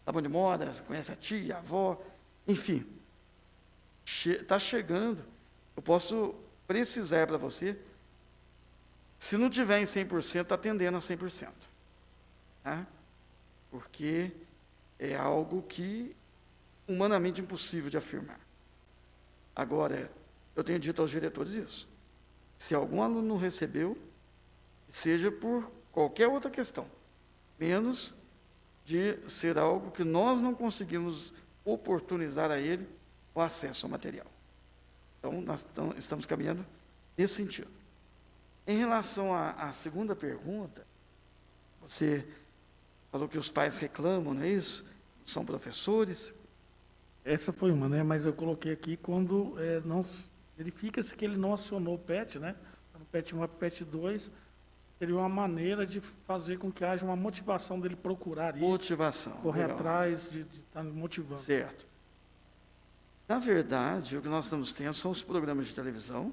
Sabe onde mora, conhece a tia, a avó, enfim. Está chegando. Eu posso precisar para você, se não tiver em 100%, está atendendo a 100%. Tá? Porque é algo que humanamente impossível de afirmar. Agora, eu tenho dito aos diretores isso. Se algum aluno não recebeu, seja por qualquer outra questão, menos de ser algo que nós não conseguimos oportunizar a ele o acesso ao material. Então, nós estamos caminhando nesse sentido. Em relação à segunda pergunta, você falou que os pais reclamam, não é isso? São professores. Essa foi uma, né? Mas eu coloquei aqui quando não verifica-se que ele não acionou o PET, né? No PET 1 para o PET 2, seria uma maneira de fazer com que haja uma motivação dele procurar isso, Motivação. correr legal. atrás, de estar motivando. Certo. Na verdade, o que nós estamos tendo são os programas de televisão,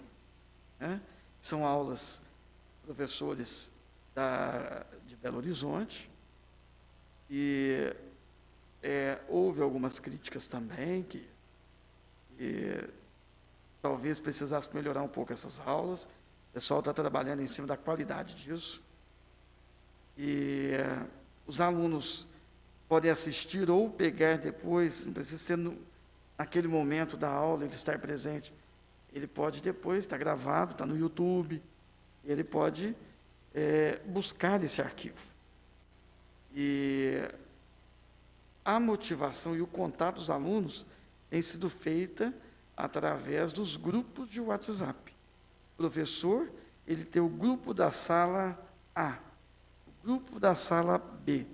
né? São aulas, professores de Belo Horizonte, e houve algumas críticas também, que talvez precisasse melhorar um pouco essas aulas. O pessoal está trabalhando em cima da qualidade disso. E os alunos podem assistir ou pegar depois, não precisa ser naquele momento da aula, ele estar presente. Ele pode depois, está gravado, está no YouTube, ele pode buscar esse arquivo. E a motivação e o contato dos alunos tem sido feita através dos grupos de WhatsApp. O professor, ele tem o grupo da sala A, o grupo da sala B,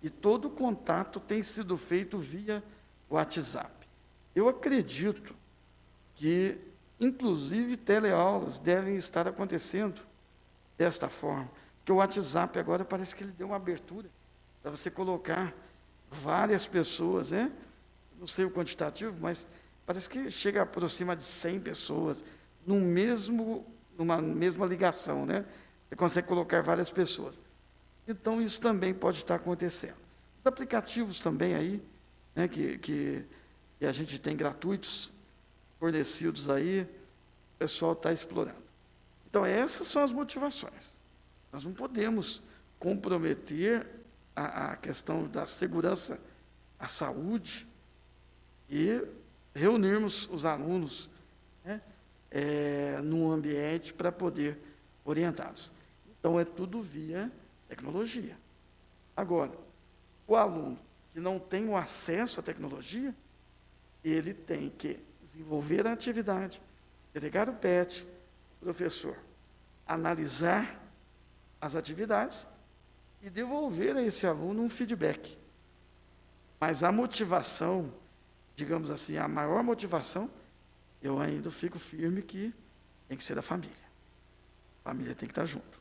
e todo o contato tem sido feito via WhatsApp. Eu acredito que, inclusive, teleaulas devem estar acontecendo desta forma, porque o WhatsApp agora parece que ele deu uma abertura para você colocar várias pessoas, né? Não sei o quantitativo, mas parece que chega aproxima de 100 pessoas numa mesma ligação, né? Você consegue colocar várias pessoas. Então, isso também pode estar acontecendo. Os aplicativos também aí, né, que a gente tem gratuitos, fornecidos aí, o pessoal está explorando. Então, essas são as motivações. Nós não podemos comprometer a questão da segurança, a saúde, e reunirmos os alunos, né, num ambiente para poder orientá-los. Então, é tudo via tecnologia. Agora, o aluno que não tem o acesso à tecnologia, ele tem que desenvolver a atividade, delegar o PET, o professor analisar as atividades e devolver a esse aluno um feedback. Mas a motivação, digamos assim, a maior motivação, eu ainda fico firme que tem que ser da família. A família tem que estar junto.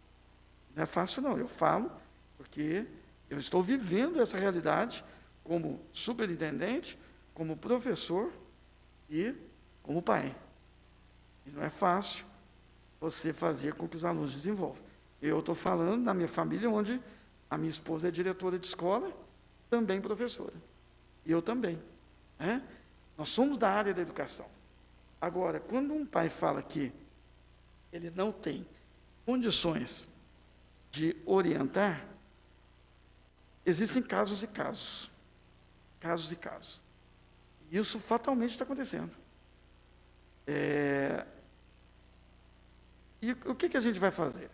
Não é fácil, não. Eu falo porque eu estou vivendo essa realidade como superintendente, como professor e como pai. E não é fácil você fazer com que os alunos desenvolvam. Eu estou falando da minha família, onde a minha esposa é diretora de escola, também professora. E eu também. Né? Nós somos da área da educação. Agora, quando um pai fala que ele não tem condições de orientar, existem casos e casos. Casos e casos. E isso fatalmente está acontecendo. E o que a gente vai fazer?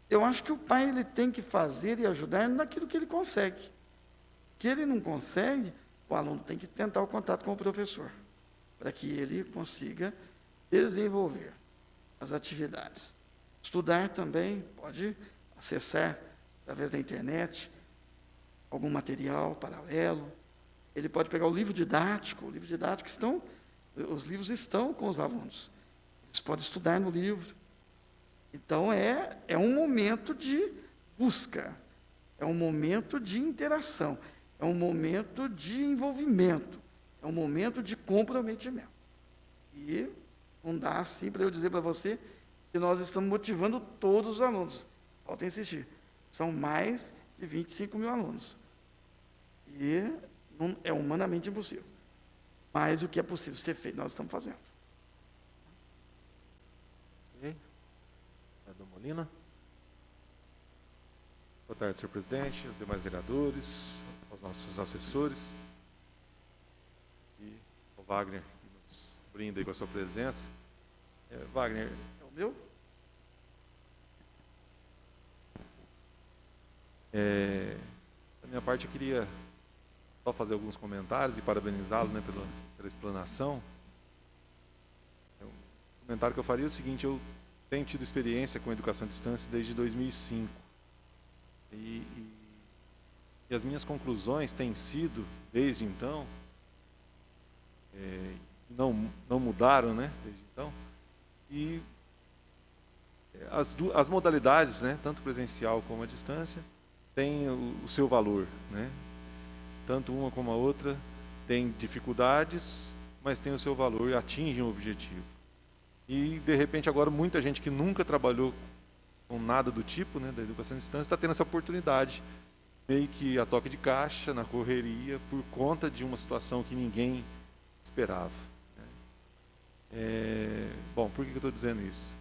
Eu acho que o pai ele tem que fazer e ajudar naquilo que ele consegue. O que ele não consegue, o aluno tem que tentar o contato com o professor, para que ele consiga desenvolver as atividades. Estudar também, pode acessar, através da internet, algum material paralelo. Ele pode pegar o livro didático os livros estão com os alunos. Eles podem estudar no livro. Então, é um momento de busca, é um momento de interação, é um momento de envolvimento, é um momento de comprometimento. E não dá assim para eu dizer para você que nós estamos motivando todos os alunos. volto a insistir, são mais de 25 mil alunos. E não, é humanamente impossível. Mas o que é possível ser feito, nós estamos fazendo. Ok. Vereador Molina. Boa tarde, senhor presidente, os demais vereadores, aos nossos assessores e o Wagner, que nos brinda aí com a sua presença. Wagner, É o meu? da minha parte eu queria só fazer alguns comentários e parabenizá-lo, né, pela explanação. O comentário que eu faria é o seguinte: eu tenho tido experiência com educação à distância desde 2005. E as minhas conclusões têm sido, desde então, não mudaram, né, desde então, e as modalidades, né, tanto presencial como à distância, têm o seu valor, né? Tanto uma como a outra tem dificuldades, mas tem o seu valor e atingem o objetivo. E, de repente, agora muita gente que nunca trabalhou com nada do tipo, né, da educação à distância, está tendo essa oportunidade, meio que a toque de caixa, na correria, por conta de uma situação que ninguém esperava. Bom, por que eu estou dizendo isso?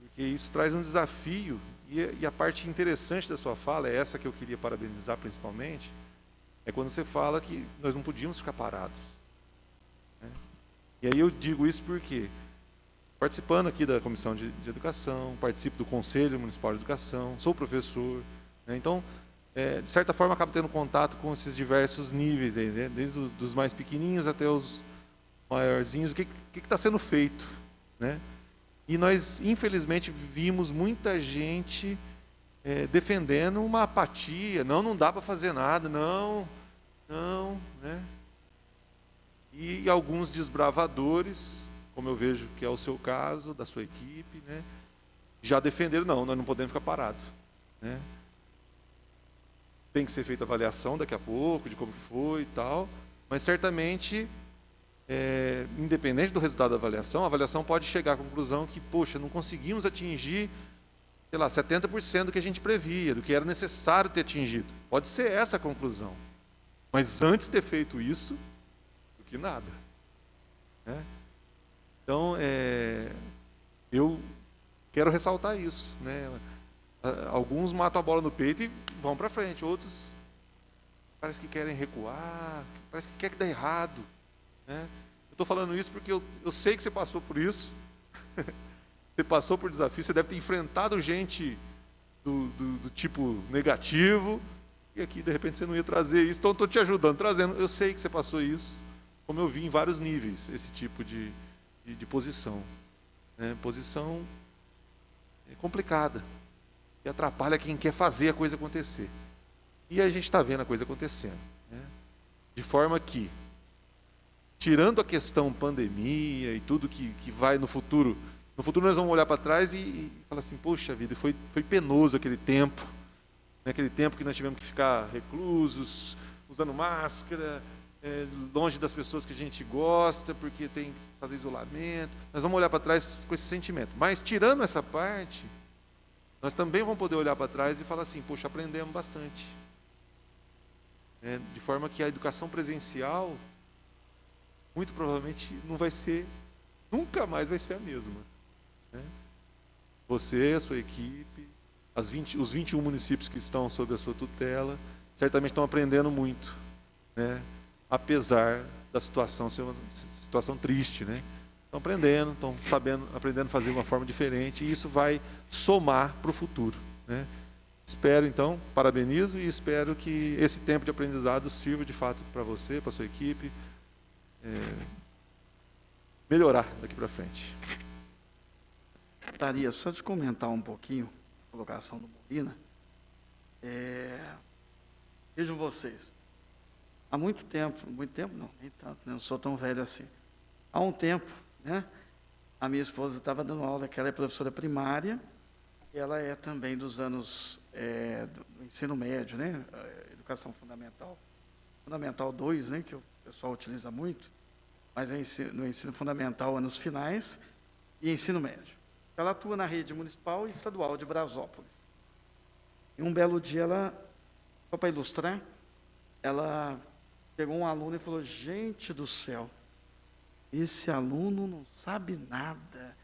Porque isso traz um desafio, e a parte interessante da sua fala, é essa que eu queria parabenizar principalmente, é quando você fala que nós não podíamos ficar parados. Né? E aí eu digo isso porque, participando aqui da Comissão de Educação, participo do Conselho Municipal de Educação, sou professor, né? Então, de certa forma, acabo tendo contato com esses diversos níveis, aí, né? Desde os mais pequenininhos até os maiorzinhos, o que está sendo feito, né? E nós, infelizmente, vimos muita gente defendendo uma apatia, não dá para fazer nada, não, né? E alguns desbravadores, como eu vejo que é o seu caso, da sua equipe, né, já defenderam, nós não podemos ficar parados, né? Tem que ser feita avaliação daqui a pouco, de como foi e tal, mas certamente, independente do resultado da avaliação, a avaliação pode chegar à conclusão que, poxa, não conseguimos atingir, sei lá, 70% do que a gente previa, do que era necessário ter atingido. Pode ser essa a conclusão. Mas antes de ter feito isso, do que nada. Né? Então, eu quero ressaltar isso. Né? Alguns matam a bola no peito e vão para frente. Outros parece que querem recuar, parece que quer que dê errado. Né? Eu estou falando isso porque eu sei que você passou por isso. Você passou por desafio, você deve ter enfrentado gente do tipo negativo, e aqui, de repente, você não ia trazer isso, então estou te ajudando, trazendo. Eu sei que você passou isso, como eu vi em vários níveis, esse tipo de posição. Né? Posição complicada, que atrapalha quem quer fazer a coisa acontecer. E a gente está vendo a coisa acontecendo. Né? De forma que, tirando a questão pandemia e tudo que vai no futuro nós vamos olhar para trás e falar assim, poxa vida, foi penoso aquele tempo, né? Aquele tempo que nós tivemos que ficar reclusos, usando máscara, longe das pessoas que a gente gosta, porque tem que fazer isolamento. Nós vamos olhar para trás com esse sentimento. Mas, tirando essa parte, nós também vamos poder olhar para trás e falar assim, poxa, aprendemos bastante. De forma que a educação presencial, muito provavelmente, nunca mais vai ser a mesma. Você, a sua equipe, os 21 municípios que estão sob a sua tutela, certamente estão aprendendo muito, né? Apesar da situação ser uma situação triste, né? Estão aprendendo, aprendendo a fazer de uma forma diferente, e isso vai somar para o futuro, né? Espero, então, parabenizo e espero que esse tempo de aprendizado sirva de fato para você, para a sua equipe, melhorar daqui para frente. Gostaria só de comentar um pouquinho a colocação do Molina. Vejam vocês, há muito tempo não, nem tanto, não sou tão velho assim. Há um tempo, né, a minha esposa estava dando aula, que ela é professora primária, e ela é também dos anos do ensino médio, né, educação fundamental, fundamental 2, né, que o pessoal utiliza muito, mas no ensino fundamental, anos finais, e ensino médio. Ela atua na rede municipal e estadual de Brasópolis. E um belo dia, só para ilustrar, ela pegou um aluno e falou: gente do céu, esse aluno não sabe nada,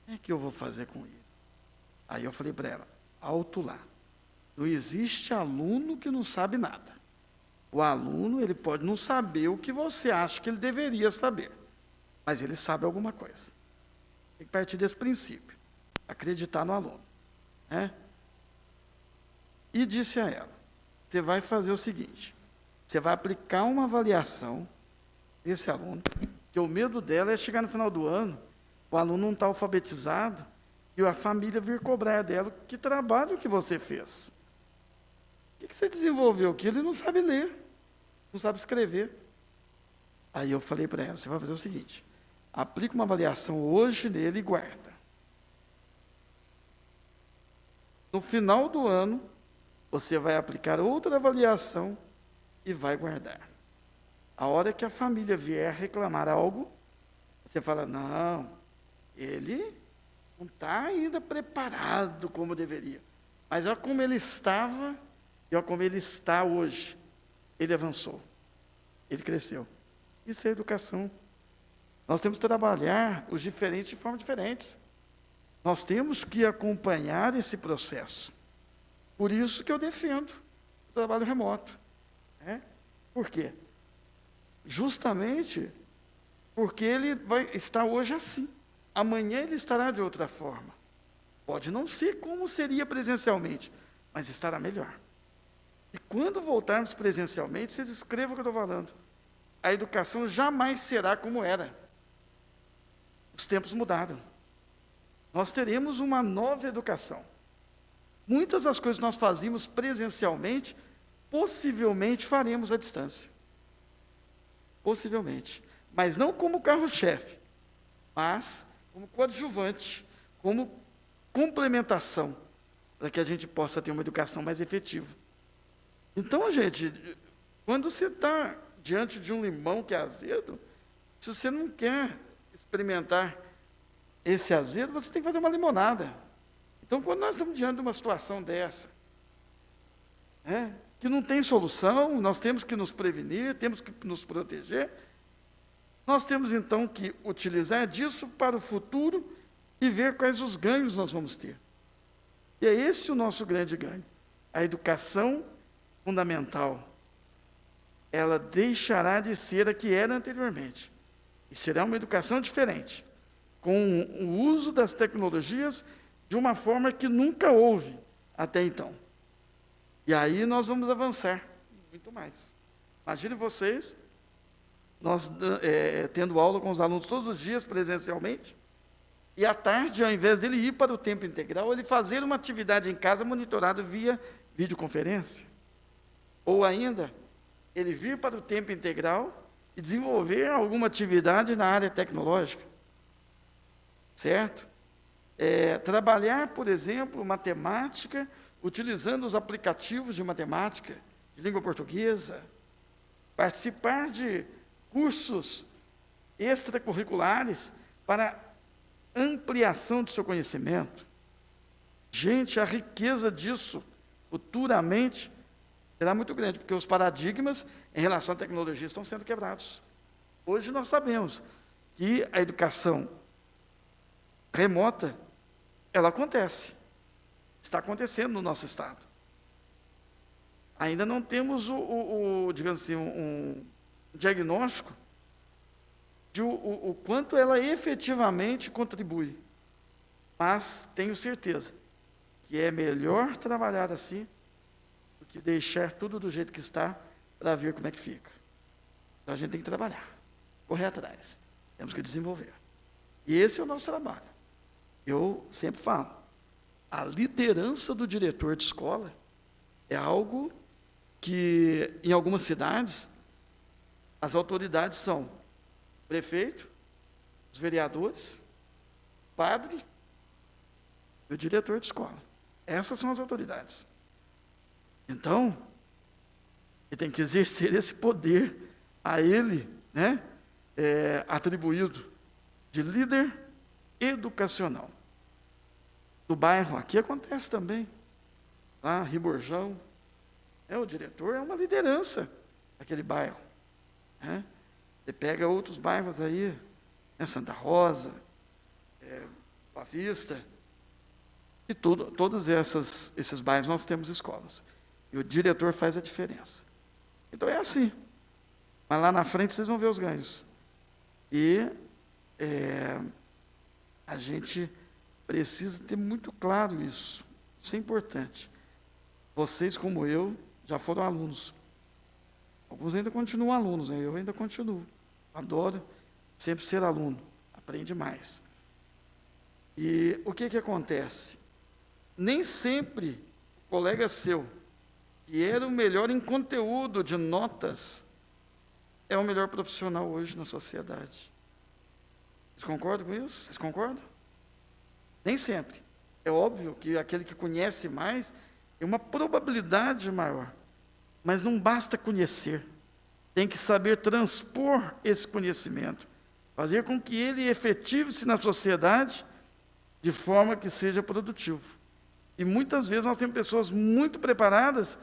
o que é que eu vou fazer com ele? Aí eu falei para ela: alto lá, não existe aluno que não sabe nada. O aluno, ele pode não saber o que você acha que ele deveria saber, mas ele sabe alguma coisa. Tem que partir desse princípio, acreditar no aluno, né? E disse a ela: você vai fazer o seguinte, você vai aplicar uma avaliação desse aluno, que o medo dela é chegar no final do ano, o aluno não está alfabetizado, e a família vir cobrar dela que trabalho que você fez. O que você desenvolveu? Que ele não sabe ler, não sabe escrever. Aí eu falei para ela: você vai fazer o seguinte, aplica uma avaliação hoje nele e guarda. No final do ano, você vai aplicar outra avaliação e vai guardar. A hora que a família vier reclamar algo, você fala: não, ele não está ainda preparado como deveria. Mas olha como ele estava e olha como ele está hoje. Ele avançou, ele cresceu. Isso é educação. Nós temos que trabalhar os diferentes de forma diferentes. Nós temos que acompanhar esse processo. Por isso que eu defendo o trabalho remoto. Né? Por quê? Justamente porque ele vai estar hoje assim. Amanhã ele estará de outra forma. Pode não ser como seria presencialmente, mas estará melhor. E quando voltarmos presencialmente, vocês escrevam o que eu estou falando. A educação jamais será como era. Os tempos mudaram. Nós teremos uma nova educação. Muitas das coisas que nós fazíamos presencialmente, possivelmente faremos à distância. Possivelmente. Mas não como carro-chefe, mas como coadjuvante, como complementação, para que a gente possa ter uma educação mais efetiva. Então, gente, quando você está diante de um limão que é azedo, se você não quer experimentar esse azedo, você tem que fazer uma limonada. Então, quando nós estamos diante de uma situação dessa, que não tem solução, nós temos que nos prevenir, temos que nos proteger, nós temos então que utilizar disso para o futuro e ver quais os ganhos nós vamos ter. E é esse o nosso grande ganho. A educação fundamental, ela deixará de ser a que era anteriormente. E será uma educação diferente, com o uso das tecnologias de uma forma que nunca houve até então. E aí nós vamos avançar muito mais. Imagine vocês, nós tendo aula com os alunos todos os dias presencialmente, e à tarde, ao invés dele ir para o tempo integral, ele fazer uma atividade em casa monitorado via videoconferência. Ou ainda, ele vir para o tempo integral e desenvolver alguma atividade na área tecnológica. Certo? Trabalhar, por exemplo, matemática, utilizando os aplicativos de matemática, de língua portuguesa, participar de cursos extracurriculares para ampliação do seu conhecimento. Gente, a riqueza disso, futuramente, será muito grande, porque os paradigmas em relação à tecnologia estão sendo quebrados. Hoje nós sabemos que a educação remota, ela acontece. Está acontecendo no nosso estado. Ainda não temos digamos assim, um diagnóstico de o quanto ela efetivamente contribui. Mas tenho certeza que é melhor trabalhar assim do que deixar tudo do jeito que está para ver como é que fica. Então a gente tem que trabalhar, correr atrás. Temos que desenvolver. E esse é o nosso trabalho. Eu sempre falo, a liderança do diretor de escola é algo que, em algumas cidades, as autoridades são o prefeito, os vereadores, o padre e o diretor de escola. Essas são as autoridades. Então, ele tem que exercer esse poder a ele, atribuído de líder educacional. Do bairro, aqui acontece também. lá, Riborjão. O diretor é uma liderança daquele bairro. Né? Você pega outros bairros aí, né, Santa Rosa, Boa Vista, e todos esses bairros nós temos escolas. E o diretor faz a diferença. Então é assim. Mas lá na frente vocês vão ver os ganhos. E a gente precisa ter muito claro isso. Isso é importante. Vocês, como eu, já foram alunos. Alguns ainda continuam alunos, né? Eu ainda continuo. Adoro sempre ser aluno. Aprende mais. E o que acontece? Nem sempre o colega seu, que era o melhor em conteúdo de notas, é o melhor profissional hoje na sociedade. Vocês concordam com isso? Vocês concordam? Nem sempre. É óbvio que aquele que conhece mais tem uma probabilidade maior. Mas não basta conhecer. Tem que saber transpor esse conhecimento. Fazer com que ele efetive-se na sociedade de forma que seja produtivo. E muitas vezes nós temos pessoas muito preparadas.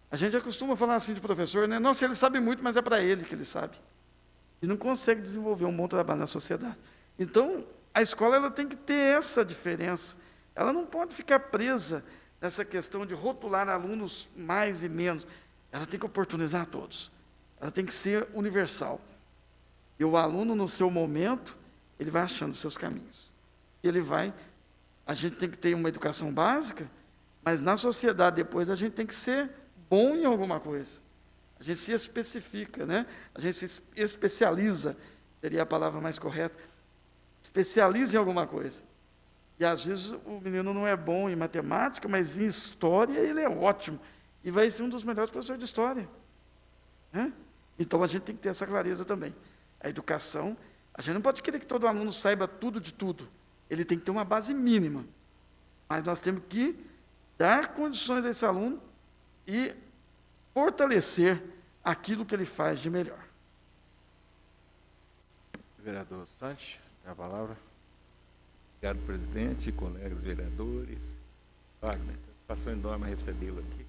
A gente já costuma falar assim de professor, né? Nossa, ele sabe muito, mas é para ele que ele sabe. E não consegue desenvolver um bom trabalho na sociedade. Então, a escola ela tem que ter essa diferença. Ela não pode ficar presa nessa questão de rotular alunos mais e menos. Ela tem que oportunizar a todos. Ela tem que ser universal. E o aluno, no seu momento, ele vai achando os seus caminhos. A gente tem que ter uma educação básica, mas na sociedade depois a gente tem que ser bom em alguma coisa. A gente se especifica, né? A gente se especializa, seria a palavra mais correta. Especializa em alguma coisa. E às vezes o menino não é bom em matemática, mas em história ele é ótimo. E vai ser um dos melhores professores de história. Né? Então a gente tem que ter essa clareza também. A educação, a gente não pode querer que todo aluno saiba tudo de tudo. Ele tem que ter uma base mínima. Mas nós temos que dar condições a esse aluno e fortalecer aquilo que ele faz de melhor. Vereador Santos, tem a palavra. Obrigado, presidente, colegas vereadores. Wagner, satisfação enorme recebê-lo aqui.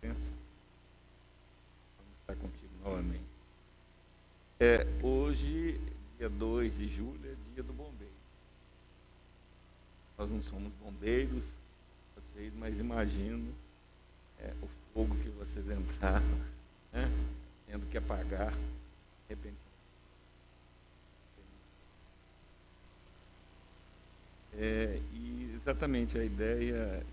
Vamos estar contigo novamente. Hoje, dia 2 de julho, é dia do bombeiro. Nós não somos bombeiros, vocês, mas imagino o fogo que vocês entraram, né? Tendo que apagar repentinamente. E exatamente a ideia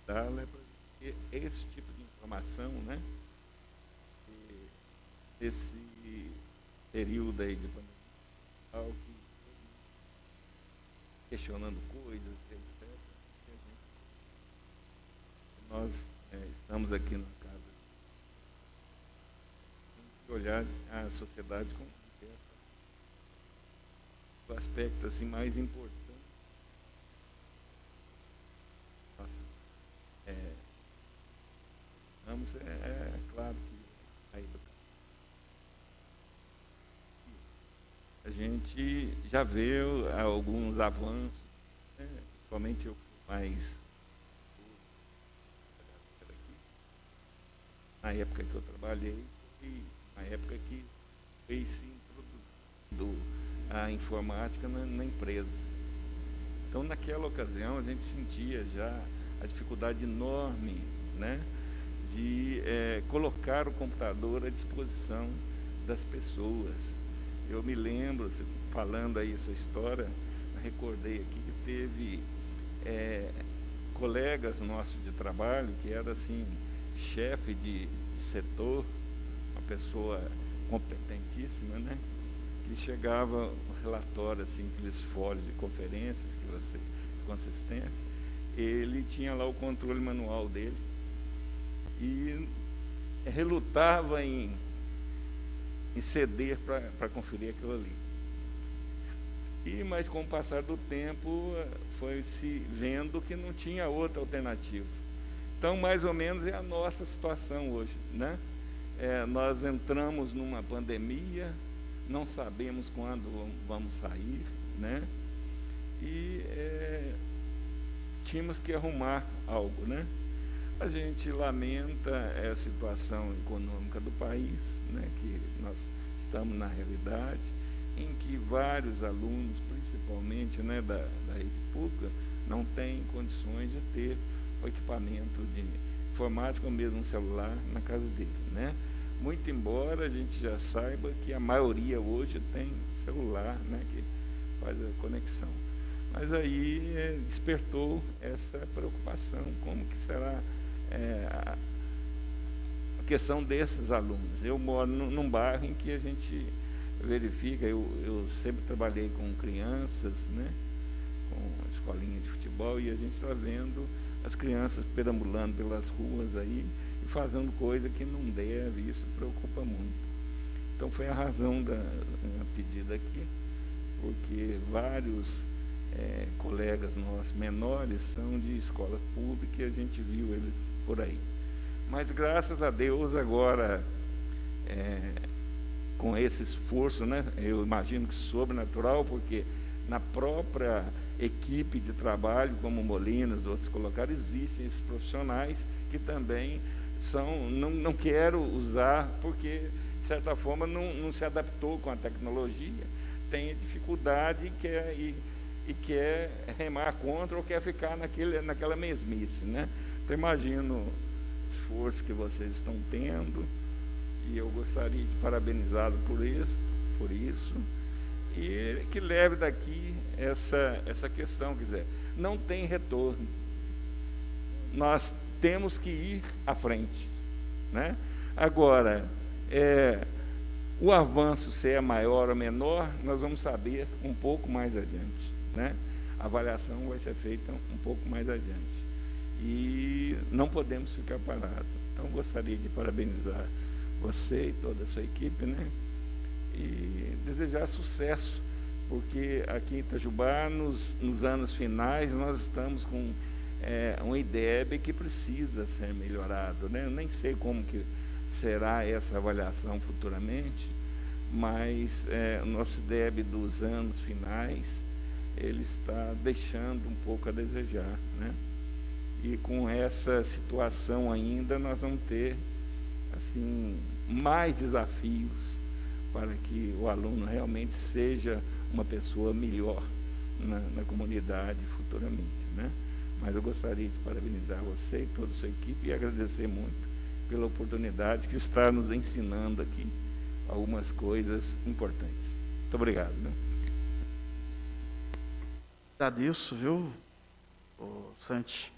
dela é para ter esse tipo de informação, né? E esse período aí de pandemia, questionando coisas, etc. Nós estamos aqui na casa, temos que olhar a sociedade com o aspecto assim mais importante. Claro que a educação. A gente já vê alguns avanços, né? Principalmente eu que sou mais na época que eu trabalhei, e na época que fez-se introduzindo a informática na empresa. Então, naquela ocasião, a gente sentia já a dificuldade enorme, né, de colocar o computador à disposição das pessoas. Eu me lembro, falando aí essa história, recordei aqui que teve colegas nossos de trabalho que era assim, chefe de setor, uma pessoa competentíssima, né, que chegava um relatório, assim, aqueles fólios de conferências que você, de consistência, ele tinha lá o controle manual dele e relutava em ceder para conferir aquilo ali. Mas com o passar do tempo foi se vendo que não tinha outra alternativa. Então, mais ou menos é a nossa situação hoje, né? Nós entramos numa pandemia, não sabemos quando vamos sair, né? E tínhamos que arrumar algo, né? A gente lamenta a situação econômica do país, né, que nós estamos na realidade, em que vários alunos, principalmente, né, da rede pública, não têm condições de ter o equipamento de informática ou mesmo um celular na casa dele, né? Muito embora a gente já saiba que a maioria hoje tem celular, né, que faz a conexão. Mas aí despertou essa preocupação, como que será a questão desses alunos. Eu moro num bairro em que a gente verifica, eu sempre trabalhei com crianças, né, com escolinha de futebol, e a gente está vendo as crianças perambulando pelas ruas aí e fazendo coisa que não deve, isso preocupa muito. Então foi a razão da minha pedida aqui, porque vários colegas nossos menores são de escola pública e a gente viu eles por aí. Mas graças a Deus agora, com esse esforço, né, eu imagino que sobrenatural, porque na própria equipe de trabalho, como o Molinos, outros colocaram, existem esses profissionais que também são, não quero usar, porque, de certa forma, não se adaptou com a tecnologia, tem dificuldade e quer remar contra ou quer ficar naquela mesmice, né? Então, imagino o esforço que vocês estão tendo, e eu gostaria de parabenizá-lo por isso, e que leve daqui essa questão, quer dizer, não tem retorno. Nós temos que ir à frente, né? Agora, o avanço, se é maior ou menor, nós vamos saber um pouco mais adiante, né? A avaliação vai ser feita um pouco mais adiante. E não podemos ficar parados. Então, gostaria de parabenizar você e toda a sua equipe, né? E desejar sucesso, porque aqui em Itajubá, nos anos finais, nós estamos com um IDEB que precisa ser melhorado, né? Eu nem sei como que será essa avaliação futuramente, mas o nosso IDEB dos anos finais, ele está deixando um pouco a desejar, né? E com essa situação ainda, nós vamos ter, assim, mais desafios para que o aluno realmente seja uma pessoa melhor na comunidade futuramente, né? Mas eu gostaria de parabenizar você e toda a sua equipe e agradecer muito pela oportunidade que está nos ensinando aqui algumas coisas importantes. Muito obrigado, né? Agradeço, viu, o Santi,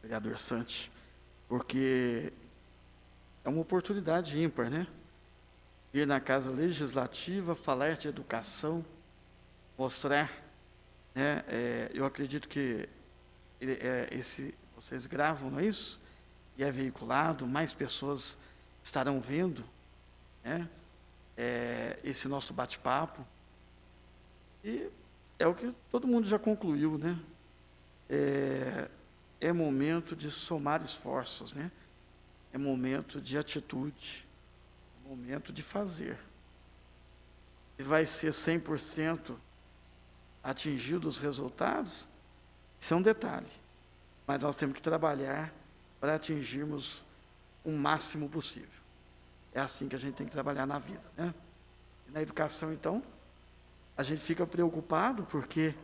vereador Santi, porque é uma oportunidade ímpar, né? Ir na Casa Legislativa, falar de educação, mostrar, né? Eu acredito que vocês gravam, não é isso? E é veiculado, mais pessoas estarão vendo, né? Esse nosso bate-papo. E é o que todo mundo já concluiu, né? É momento de somar esforços, né? É momento de atitude, é momento de fazer. E vai ser 100% atingido os resultados? Isso é um detalhe. Mas nós temos que trabalhar para atingirmos o máximo possível. É assim que a gente tem que trabalhar na vida, né? E na educação, então, a gente fica preocupado porque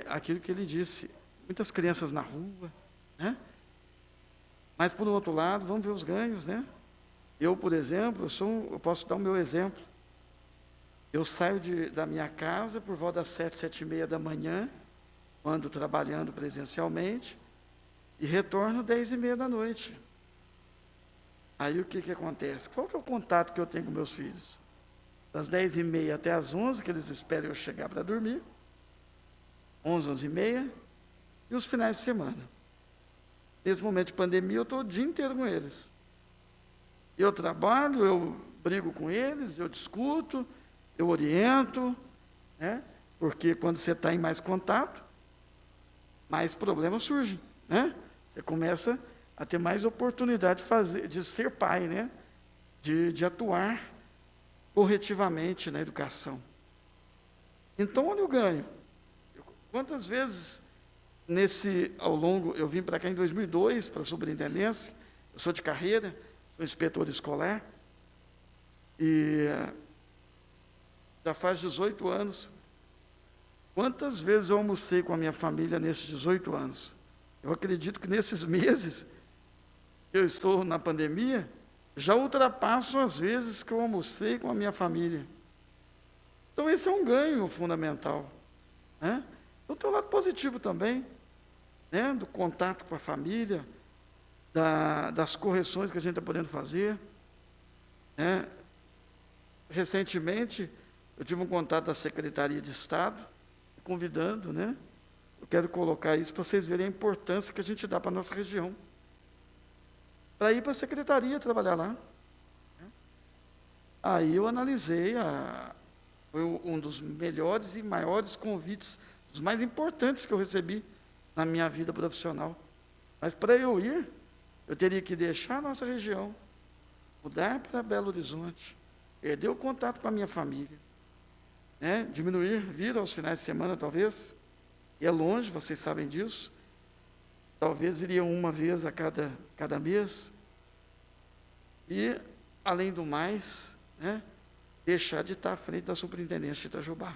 aquilo que ele disse, muitas crianças na rua, né? Mas, por outro lado, vamos ver os ganhos, né? Eu, por exemplo, eu posso dar o meu exemplo. Eu saio da minha casa por volta das 7, 7h30 da manhã, ando trabalhando presencialmente, e retorno 10h30 da noite. Aí o que acontece? Qual que é o contato que eu tenho com meus filhos? Das 10h30 até as 11h, que eles esperam eu chegar para dormir, 11, 11h30, e os finais de semana. Nesse momento de pandemia, eu estou o dia inteiro com eles. Eu trabalho, eu brigo com eles, eu discuto, eu oriento, né? Porque quando você está em mais contato, mais problemas surgem, né? Você começa a ter mais oportunidade de ser pai, né? De atuar corretivamente na educação. Então, olha o ganho. Quantas vezes eu vim para cá em 2002, para a superintendência, eu sou de carreira, sou inspetor escolar, e já faz 18 anos. Quantas vezes eu almocei com a minha família nesses 18 anos? Eu acredito que nesses meses que eu estou na pandemia, já ultrapasso as vezes que eu almocei com a minha família. Então, esse é um ganho fundamental, né? Então, tem um lado positivo também, né? Do contato com a família, das correções que a gente está podendo fazer, né? Recentemente, eu tive um contato da Secretaria de Estado, convidando, né? Eu quero colocar isso para vocês verem a importância que a gente dá para a nossa região, para ir para a Secretaria trabalhar lá. Aí eu analisei, foi um dos melhores e maiores convites, os mais importantes que eu recebi na minha vida profissional. Mas para eu ir, eu teria que deixar a nossa região, mudar para Belo Horizonte, perder o contato com a minha família, né? Diminuir, vir aos finais de semana, talvez, e é longe, vocês sabem disso, talvez viria uma vez a cada mês, e, além do mais, né, deixar de estar à frente da superintendência de Itajubá.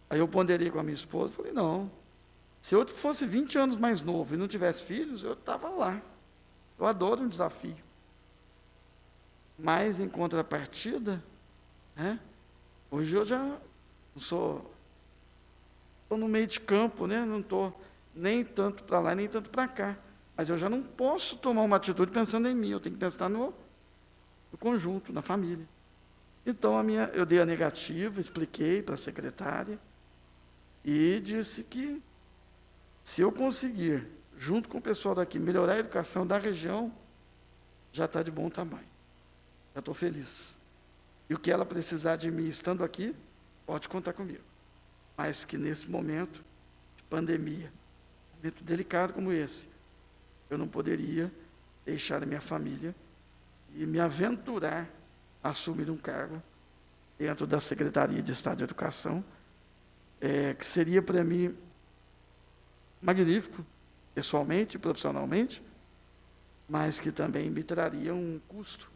Aí eu ponderei com a minha esposa, falei, não, se eu fosse 20 anos mais novo e não tivesse filhos, eu estava lá. Eu adoro um desafio. Mas, em contrapartida, né, hoje eu já não estou no meio de campo, né, não estou nem tanto para lá, nem tanto para cá. Mas eu já não posso tomar uma atitude pensando em mim, eu tenho que pensar no conjunto, na família. Então, eu dei a negativa, expliquei para a secretária e disse que, se eu conseguir, junto com o pessoal daqui, melhorar a educação da região, já está de bom tamanho. Já estou feliz. E o que ela precisar de mim estando aqui, pode contar comigo. Mas que nesse momento de pandemia, momento delicado como esse, eu não poderia deixar a minha família e me aventurar a assumir um cargo dentro da Secretaria de Estado de Educação, que seria para mim magnífico, pessoalmente, profissionalmente, mas que também me traria um custo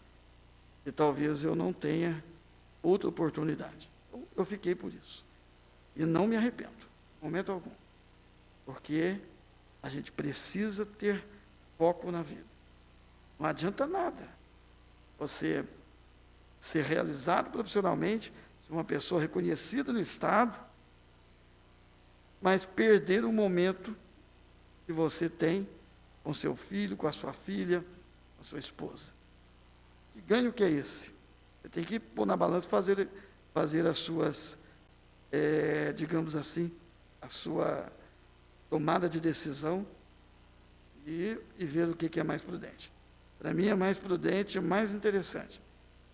e talvez eu não tenha outra oportunidade. Então, eu fiquei por isso. E não me arrependo, em momento algum, porque a gente precisa ter foco na vida. Não adianta nada você ser realizado profissionalmente, ser uma pessoa reconhecida no Estado, mas perder o momento que você tem com seu filho, com a sua filha, com a sua esposa. Que ganho que é esse? Você tem que pôr na balança, fazer as suas, digamos assim, a sua tomada de decisão e ver o que é mais prudente. Para mim é mais prudente e mais interessante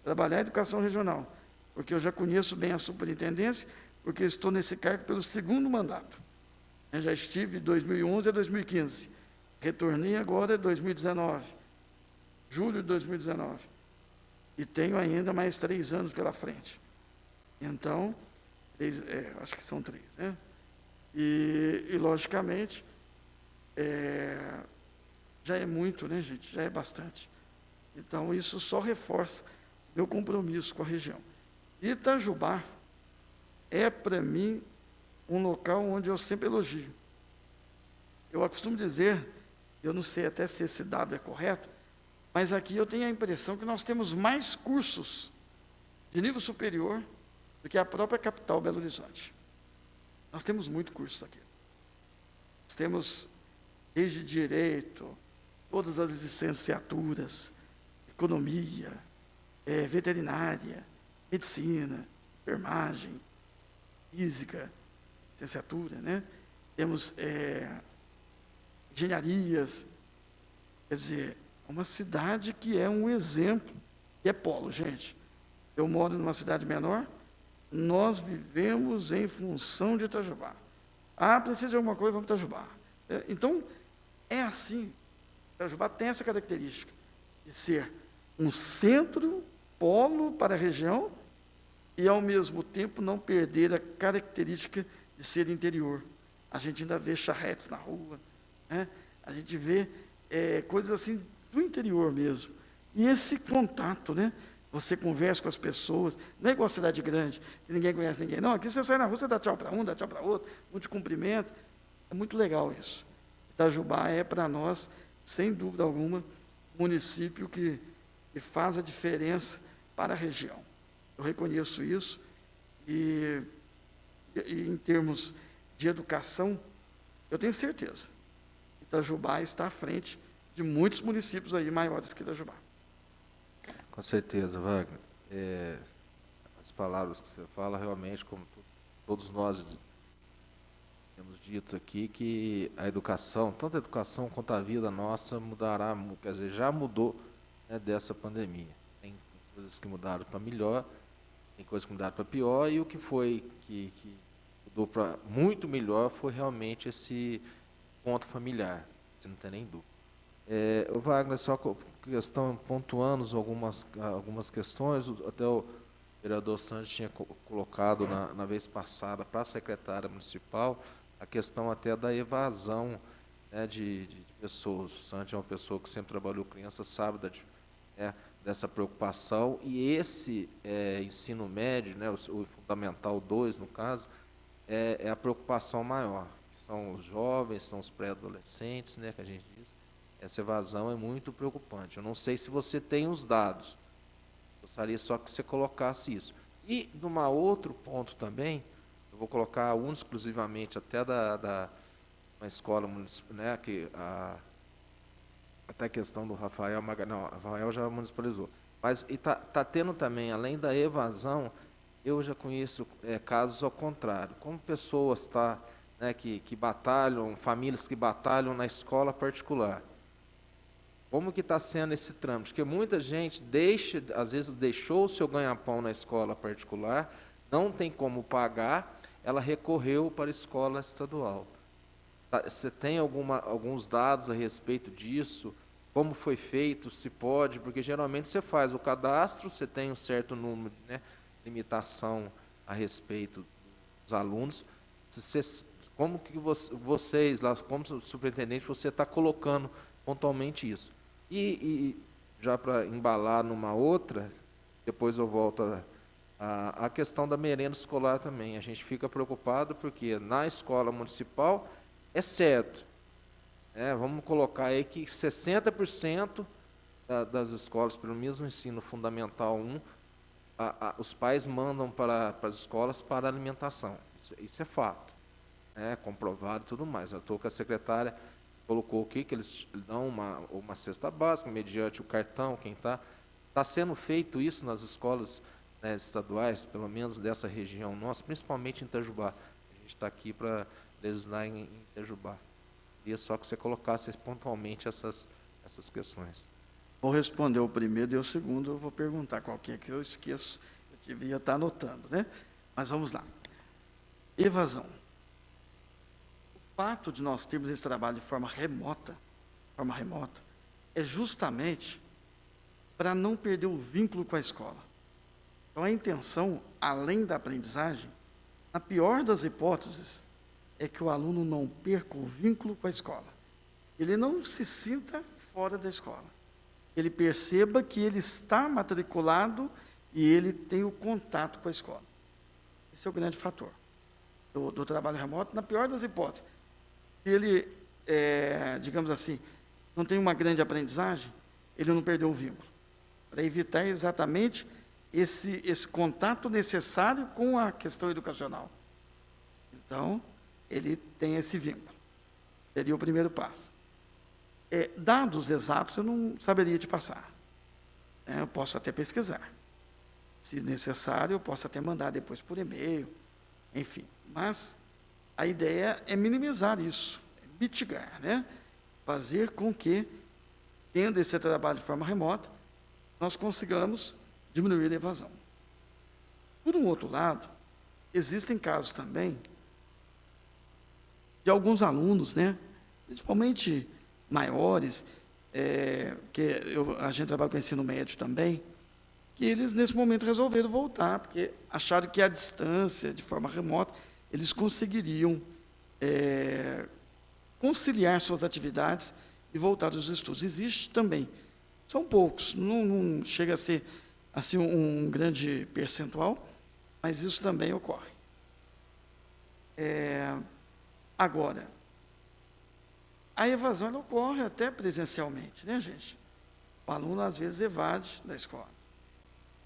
trabalhar a educação regional, porque eu já conheço bem a superintendência, porque estou nesse cargo pelo segundo mandato. Eu já estive de 2011 a 2015, retornei agora em 2019, julho de 2019, e tenho ainda mais 3 anos pela frente. Então, acho que são 3, né? E logicamente, já é muito, né, gente? Já é bastante. Então, isso só reforça meu compromisso com a região. Itajubá é, para mim, um local onde eu sempre elogio. Eu costumo dizer, eu não sei até se esse dado é correto, mas aqui eu tenho a impressão que nós temos mais cursos de nível superior do que a própria capital Belo Horizonte. Nós temos muito cursos aqui. Nós temos desde direito, todas as licenciaturas, economia, veterinária, medicina, enfermagem, física, licenciatura, né? Temos engenharias, quer dizer, uma cidade que é um exemplo, que é polo, gente. Eu moro numa cidade menor, nós vivemos em função de Itajubá. Precisa de alguma coisa, vamos para Itajubá. Então, é assim. Itajubá tem essa característica de ser um centro, polo para a região e, ao mesmo tempo, não perder a característica de ser interior. a gente ainda vê charretes na rua, né? A gente vê coisas assim do interior mesmo. E esse contato, né? Você conversa com as pessoas, não é igual a cidade grande, que ninguém conhece ninguém. Não, aqui você sai na rua, você dá tchau para um, dá tchau para outro, um te cumprimenta. É muito legal isso. Itajubá é, para nós, sem dúvida alguma, um município que faz a diferença para a região. Eu reconheço isso e em termos de educação, eu tenho certeza. Itajubá está à frente de muitos municípios aí maiores que Itajubá. Com certeza, Wagner. As palavras que você fala, realmente, como todos nós temos dito aqui, que a educação, tanto a educação quanto a vida nossa, mudará, quer dizer, já mudou, né, dessa pandemia. Tem coisas que mudaram para melhor, tem coisas que mudaram para pior, e o que foi que mudou para muito melhor foi realmente esse ponto familiar, você não tem nem dúvida. O Wagner, só pontuando algumas questões, até o vereador Santos tinha colocado na vez passada para a secretária municipal a questão até da evasão, né, de pessoas. O Santos é uma pessoa que sempre trabalhou com criança, sabe dessa preocupação, e esse ensino médio, né, o Fundamental 2, no caso, é a preocupação maior. São os jovens, são os pré-adolescentes, né, que a gente diz. Essa evasão é muito preocupante. Eu não sei se você tem os dados. Gostaria só que você colocasse isso. E, num outro ponto também, eu vou colocar exclusivamente até uma escola municipal, né, até a questão do Rafael Magalhães. Não, o Rafael já municipalizou. Mas está tendo também, além da evasão, eu já conheço casos ao contrário. Como pessoas né, que batalham, famílias que batalham na escola particular. Como que está sendo esse trâmite? Porque muita gente às vezes deixou o seu ganha-pão na escola particular, não tem como pagar, ela recorreu para a escola estadual. Você tem alguns dados a respeito disso? Como foi feito? Se pode? Porque geralmente você faz o cadastro, você tem um certo número, né, limitação a respeito dos alunos. Como que vocês, lá, como superintendente, você está colocando pontualmente isso? E já para embalar numa outra, depois eu volto a questão da merenda escolar também. A gente fica preocupado porque na escola municipal é certo. Vamos colocar aí que 60% das escolas, pelo menos no ensino fundamental 1, os pais mandam para as escolas para alimentação. Isso é fato. Comprovado e tudo mais. Eu estou com a secretária, colocou aqui que eles dão uma cesta básica, mediante o cartão, quem está. Está sendo feito isso nas escolas, né, estaduais, pelo menos dessa região nossa, principalmente em Itajubá. A gente está aqui para legislar em Itajubá. Queria só que você colocasse pontualmente essas questões. Vou responder o primeiro e o segundo eu vou perguntar qual que é que eu esqueço. Eu devia estar anotando, né? Mas vamos lá. Evasão. O fato de nós termos esse trabalho de forma remota, é justamente para não perder o vínculo com a escola. Então, a intenção, além da aprendizagem, na pior das hipóteses, é que o aluno não perca o vínculo com a escola. Ele não se sinta fora da escola. Ele perceba que ele está matriculado e ele tem o contato com a escola. Esse é o grande fator do trabalho remoto, na pior das hipóteses. Ele, digamos assim, não tem uma grande aprendizagem, ele não perdeu o vínculo. Para evitar exatamente esse contato necessário com a questão educacional. Então, ele tem esse vínculo. Seria o primeiro passo. Dados exatos eu não saberia te passar. Eu posso até pesquisar. Se necessário, eu posso até mandar depois por e-mail, enfim. Mas a ideia é minimizar isso, mitigar, né? Fazer com que, tendo esse trabalho de forma remota, nós consigamos diminuir a evasão. Por um outro lado, existem casos também de alguns alunos, né? Principalmente maiores, que a gente trabalha com ensino médio também, que eles, nesse momento, resolveram voltar, porque acharam que à distância, de forma remota, eles conseguiriam conciliar suas atividades e voltar aos estudos. Existe também. São poucos, não chega a ser assim, um grande percentual, mas isso também ocorre. Agora, a evasão ela ocorre até presencialmente, né, gente? O aluno, às vezes, evade da escola,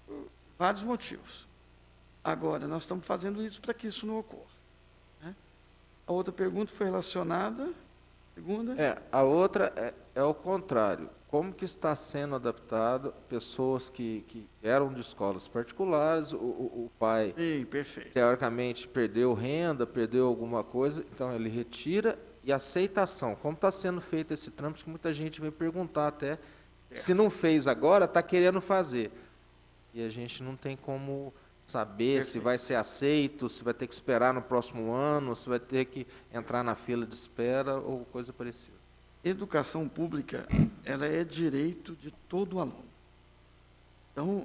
por vários motivos. Agora, nós estamos fazendo isso para que isso não ocorra, né? A outra pergunta foi relacionada, segunda? A outra é o contrário. Como que está sendo adaptado pessoas que eram de escolas particulares, o pai, Sim, perfeito. teoricamente, perdeu renda, perdeu alguma coisa, então ele retira, e aceitação. Como está sendo feito esse trâmite, que muita gente vem perguntar até, se não fez agora, está querendo fazer. E a gente não tem como saber se vai ser aceito, se vai ter que esperar no próximo ano, se vai ter que entrar na fila de espera ou coisa parecida. Educação pública, ela é direito de todo aluno. Então,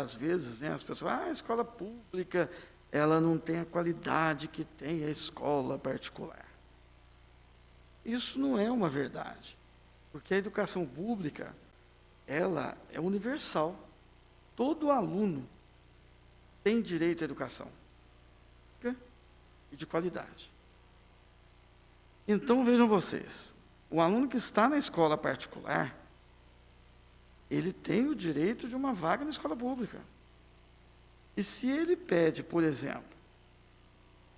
às vezes, né, as pessoas, a escola pública, ela não tem a qualidade que tem a escola particular. Isso não é uma verdade, porque a educação pública, ela é universal. Todo aluno tem direito à educação e de qualidade. Então, vejam vocês, o aluno que está na escola particular, ele tem o direito de uma vaga na escola pública. E se ele pede, por exemplo,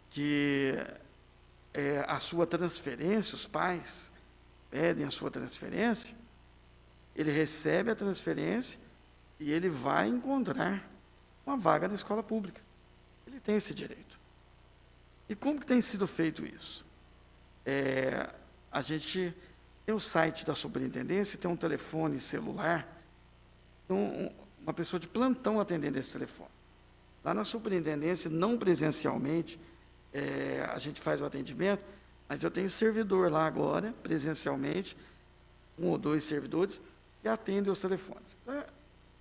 que a sua transferência, os pais pedem a sua transferência, ele recebe a transferência e ele vai encontrar uma vaga na escola pública. Ele tem esse direito. E como que tem sido feito isso? A gente tem o site da superintendência, tem um telefone celular, então, uma pessoa de plantão atendendo esse telefone. Lá na superintendência, não presencialmente, a gente faz o atendimento, mas eu tenho servidor lá agora, presencialmente, 1 ou 2 servidores, que atendem os telefones. Então,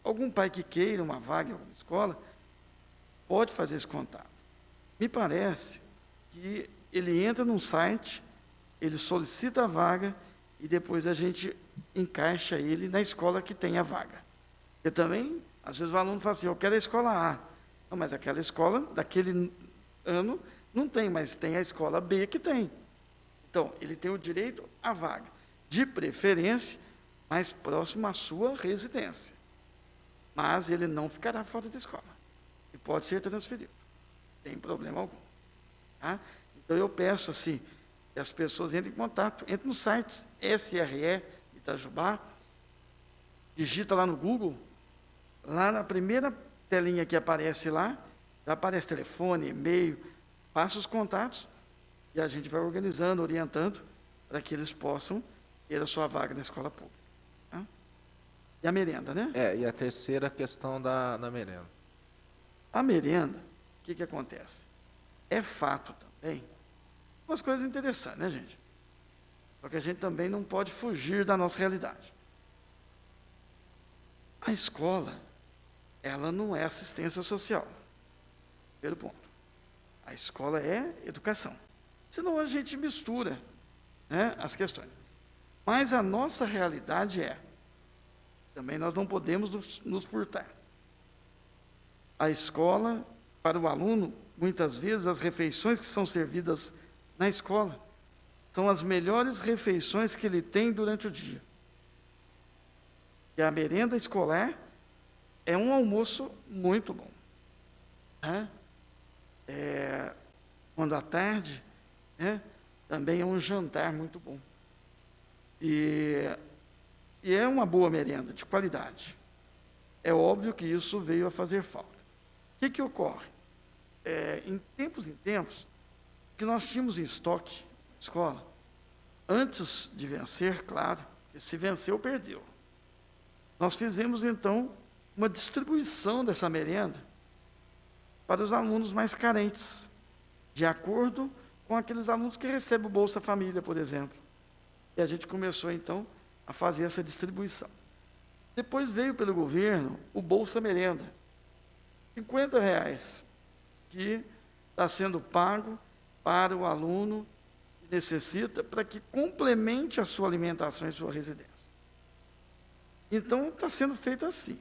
algum pai que queira uma vaga em alguma escola, pode fazer esse contato. Me parece que ele entra num site, ele solicita a vaga e depois a gente encaixa ele na escola que tem a vaga. Porque também, às vezes o aluno fala assim, eu quero a escola A. Não, mas aquela escola, daquele ano, não tem, mas tem a escola B que tem. Então, ele tem o direito à vaga, de preferência, mais próximo à sua residência. Mas ele não ficará fora da escola. E pode ser transferido. Não tem problema algum. Tá? Então, eu peço assim, que as pessoas entrem em contato, entrem no site SRE Itajubá, digita lá no Google, lá na primeira telinha que aparece lá, já aparece telefone, e-mail, passa os contatos e a gente vai organizando, orientando, para que eles possam ter a sua vaga na escola pública. Tá? E a merenda, né? E a terceira questão da merenda. A merenda, o que acontece? É fato também, umas coisas interessantes, né, gente? Só que a gente também não pode fugir da nossa realidade. A escola, ela não é assistência social. Primeiro ponto. A escola é educação. Senão a gente mistura, né, as questões. Mas a nossa realidade também nós não podemos nos furtar. A escola, para o aluno, muitas vezes as refeições que são servidas na escola são as melhores refeições que ele tem durante o dia. E a merenda escolar é um almoço muito bom. Né? Quando à tarde, né, também é um jantar muito bom. E é uma boa merenda, de qualidade. É óbvio que isso veio a fazer falta. O que ocorre? Em tempos, que nós tínhamos em estoque na escola, antes de vencer, claro, que se venceu, perdeu. Nós fizemos, então, uma distribuição dessa merenda para os alunos mais carentes, de acordo com aqueles alunos que recebem o Bolsa Família, por exemplo. E a gente começou, então, a fazer essa distribuição. Depois veio pelo governo o Bolsa Merenda, R$50, que está sendo pago para o aluno que necessita para que complemente a sua alimentação e sua residência. Então, está sendo feito assim.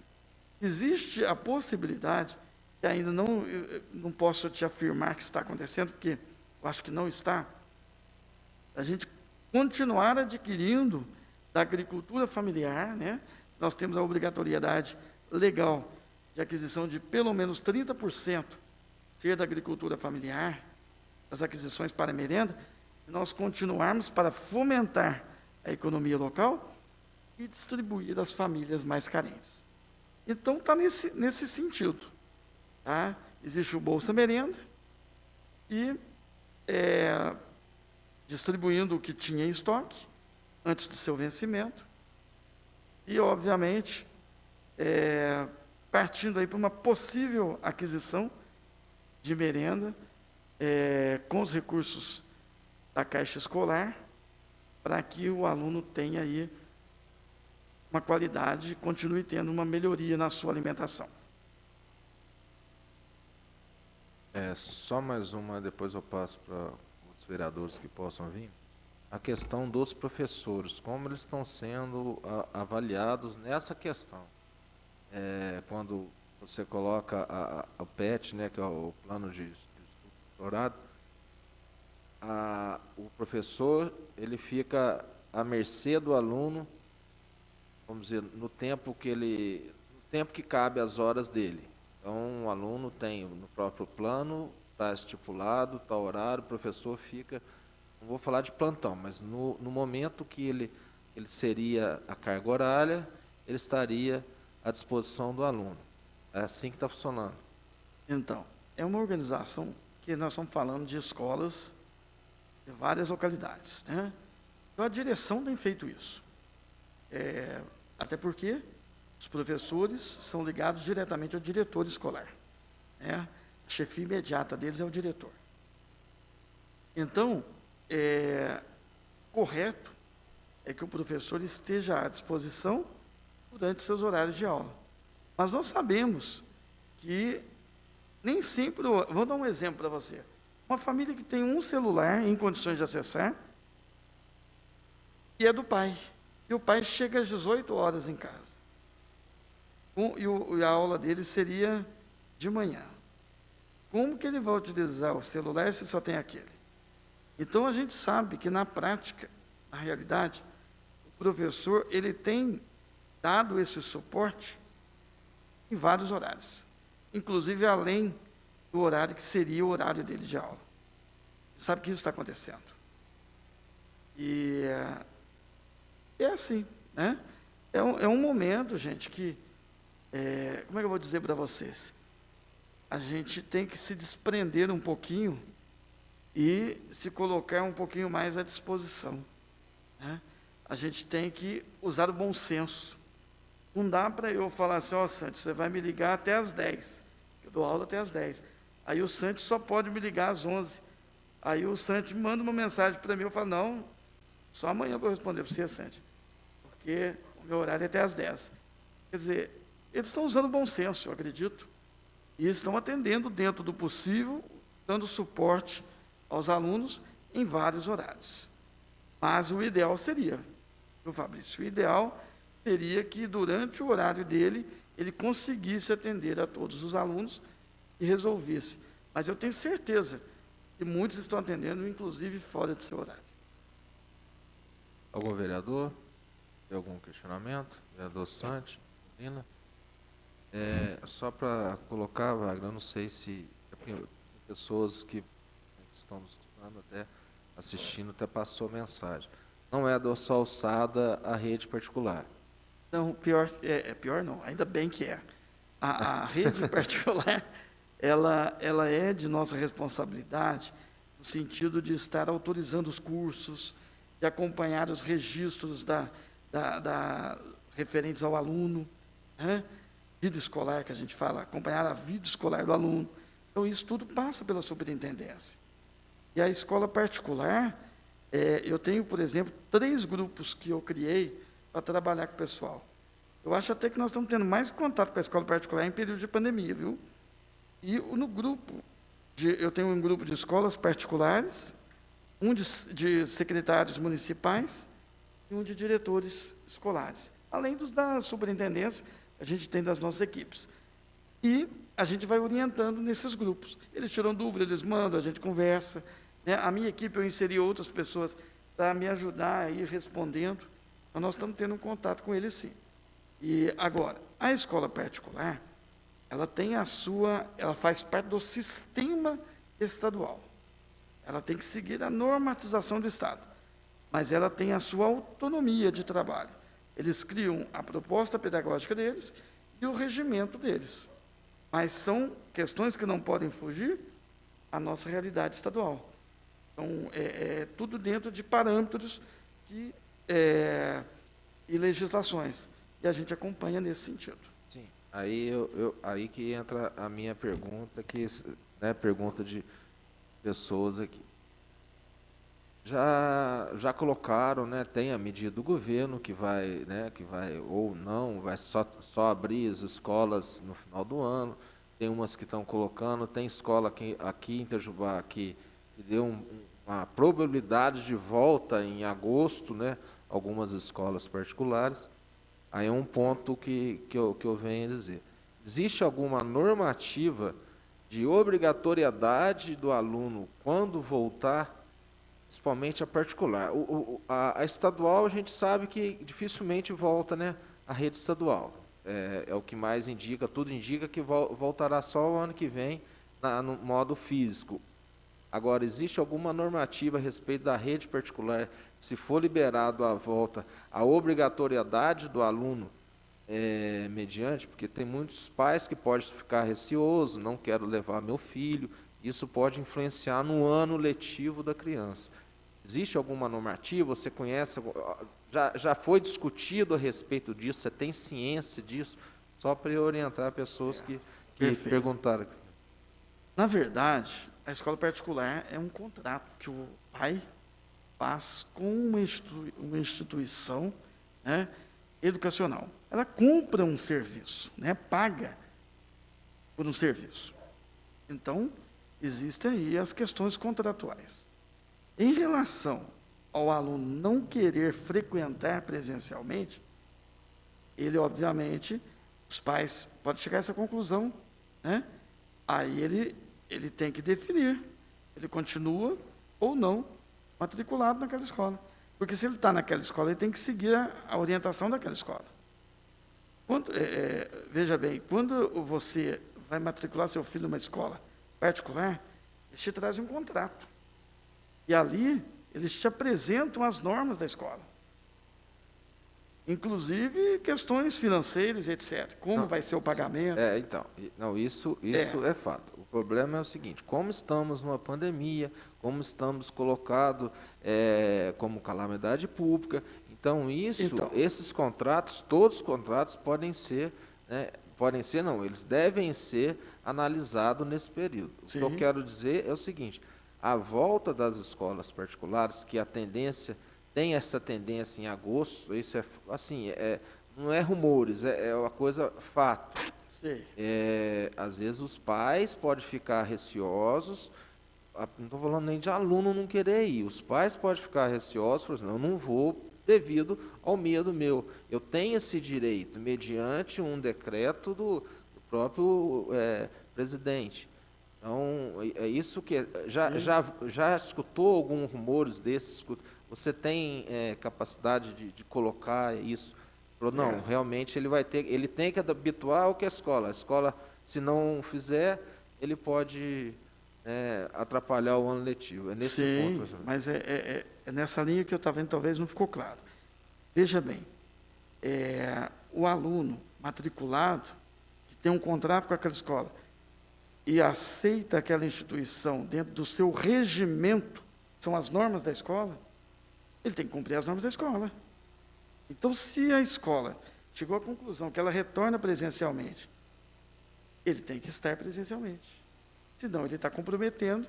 Existe a possibilidade, que ainda não posso te afirmar que está acontecendo, porque eu acho que não está, a gente continuar adquirindo da agricultura familiar, né? Nós temos a obrigatoriedade legal de aquisição de pelo menos 30% ser da agricultura familiar, as aquisições para merenda, e nós continuarmos para fomentar a economia local e distribuir às famílias mais carentes. Então, está nesse sentido. Tá? Existe o Bolsa Merenda e distribuindo o que tinha em estoque antes do seu vencimento e, obviamente, partindo aí para uma possível aquisição de merenda com os recursos da Caixa Escolar, para que o aluno tenha aí uma qualidade e continue tendo uma melhoria na sua alimentação. Só mais uma, depois eu passo para outros vereadores que possam vir. A questão dos professores, como eles estão sendo avaliados nessa questão. Quando você coloca o PET, né, que é o plano de estudo doutorado, o professor ele fica à mercê do aluno, vamos dizer, no tempo que cabe as horas dele. Então, o aluno tem no próprio plano, está estipulado, está horário, o professor fica, não vou falar de plantão, mas no momento que ele seria a carga horária, ele estaria à disposição do aluno. É assim que está funcionando. Então, é uma organização que nós estamos falando de escolas de várias localidades, né? Então, a direção tem feito isso. Até porque os professores são ligados diretamente ao diretor escolar, né? A chefia imediata deles é o diretor. Então, correto é que o professor esteja à disposição durante seus horários de aula. Mas nós sabemos que nem sempre... Vou dar um exemplo para você. Uma família que tem um celular em condições de acessar e é do pai. E o pai chega às 18 horas em casa. E a aula dele seria de manhã. Como que ele vai utilizar o celular se só tem aquele? Então, a gente sabe que, na prática, na realidade, o professor ele tem dado esse suporte em vários horários, inclusive além do horário que seria o horário dele de aula. Sabe que isso está acontecendo. E é assim, né? É um momento, gente, que... como é que eu vou dizer para vocês? A gente tem que se desprender um pouquinho e se colocar um pouquinho mais à disposição, né? A gente tem que usar o bom senso. Não dá para eu falar assim, Santos, você vai me ligar até às 10. Eu dou aula até às 10. Aí o Santos só pode me ligar às 11. Aí o Santos manda uma mensagem para mim, eu falo, não, só amanhã eu vou responder para você, Santos, porque o meu horário é até às 10. Quer dizer, eles estão usando o bom senso, eu acredito, e estão atendendo dentro do possível, dando suporte aos alunos em vários horários. Mas o ideal seria, viu, Fabrício? O ideal seria que, durante o horário dele, ele conseguisse atender a todos os alunos e resolvesse. Mas eu tenho certeza que muitos estão atendendo, inclusive fora do seu horário. Algum vereador? Tem algum questionamento? Vereador Santos? Lina? Só para colocar, Wagner, eu não sei se tem pessoas que estão nos escutando, até assistindo, até passou a mensagem. Não é adoçada a rede particular. Não, pior não, ainda bem que é. A rede particular, ela é de nossa responsabilidade, no sentido de estar autorizando os cursos, de acompanhar os registros referentes ao aluno, né? Vida escolar, que a gente fala, acompanhar a vida escolar do aluno. Então, isso tudo passa pela superintendência. E a escola particular, eu tenho, por exemplo, 3 grupos que eu criei para trabalhar com o pessoal. Eu acho até que nós estamos tendo mais contato com a escola particular em período de pandemia, viu? E no grupo, eu tenho um grupo de escolas particulares um de secretários municipais e um de diretores escolares, além dos da superintendência, a gente tem das nossas equipes. E a gente vai orientando nesses grupos. Eles tiram dúvida, eles mandam, a gente conversa, né? A minha equipe, eu inseri outras pessoas para me ajudar a ir respondendo, mas nós estamos tendo um contato com eles, sim. E agora, a escola particular, ela tem ela faz parte do sistema estadual. Ela tem que seguir a normatização do Estado, mas ela tem a sua autonomia de trabalho. Eles criam a proposta pedagógica deles e o regimento deles. Mas são questões que não podem fugir à nossa realidade estadual. Então, tudo dentro de parâmetros e legislações. E a gente acompanha nesse sentido. Sim, aí que entra a minha pergunta, pergunta de pessoas aqui. Já colocaram, tem a medida do governo que vai ou não, vai só abrir as escolas no final do ano. Tem umas que estão colocando, tem escola aqui em Itajubá que deu uma probabilidade de volta em agosto, algumas escolas particulares. Aí é um ponto que eu venho dizer. Existe alguma normativa de obrigatoriedade do aluno quando voltar, principalmente a particular? A estadual, a gente sabe que dificilmente volta, a rede estadual. É o que mais indica, tudo indica que voltará só o ano que vem no modo físico. Agora, existe alguma normativa a respeito da rede particular, se for liberado a volta, a obrigatoriedade do aluno mediante, porque tem muitos pais que podem ficar receosos, não quero levar meu filho, isso pode influenciar no ano letivo da criança. Existe alguma normativa? Você conhece? Já foi discutido a respeito disso? Você tem ciência disso? Só para eu orientar pessoas que perguntaram. Na verdade, a escola particular é um contrato que o pai faz com uma instituição educacional. Ela compra um serviço, paga por um serviço. Então, existem aí as questões contratuais. Em relação ao aluno não querer frequentar presencialmente, ele, obviamente, os pais podem chegar a essa conclusão, Aí ele tem que definir, ele continua ou não matriculado naquela escola. Porque se ele está naquela escola, ele tem que seguir a orientação daquela escola. Veja bem, quando você vai matricular seu filho numa escola particular, eles te trazem um contrato. E ali, eles te apresentam as normas da escola. Inclusive, questões financeiras, etc. Como vai ser o pagamento. Isso é fato. O problema é o seguinte, como estamos numa pandemia, como estamos colocados como calamidade pública, esses contratos, todos os contratos podem ser, eles devem ser analisados nesse período. Sim. O que eu quero dizer é o seguinte, a volta das escolas particulares, que tem essa tendência em agosto, isso não é rumores, é uma coisa fato. Sim. Às vezes os pais podem ficar receosos, não estou falando nem de aluno não querer ir, os pais podem ficar receosos, por exemplo, eu não vou devido ao medo meu. Eu tenho esse direito, mediante um decreto do próprio presidente. Então, é isso que... Já escutou alguns rumores desses? Você tem capacidade de colocar isso? Não, realmente ele tem que habituar ao que a escola, se não fizer, ele pode atrapalhar o ano letivo. É nesse ponto. Professor. Mas é nessa linha que eu estava vendo, talvez não ficou claro. Veja bem, o aluno matriculado, que tem um contrato com aquela escola, e aceita aquela instituição dentro do seu regimento, são as normas da escola, ele tem que cumprir as normas da escola. Então, se a escola chegou à conclusão que ela retorna presencialmente, ele tem que estar presencialmente. Senão, ele está comprometendo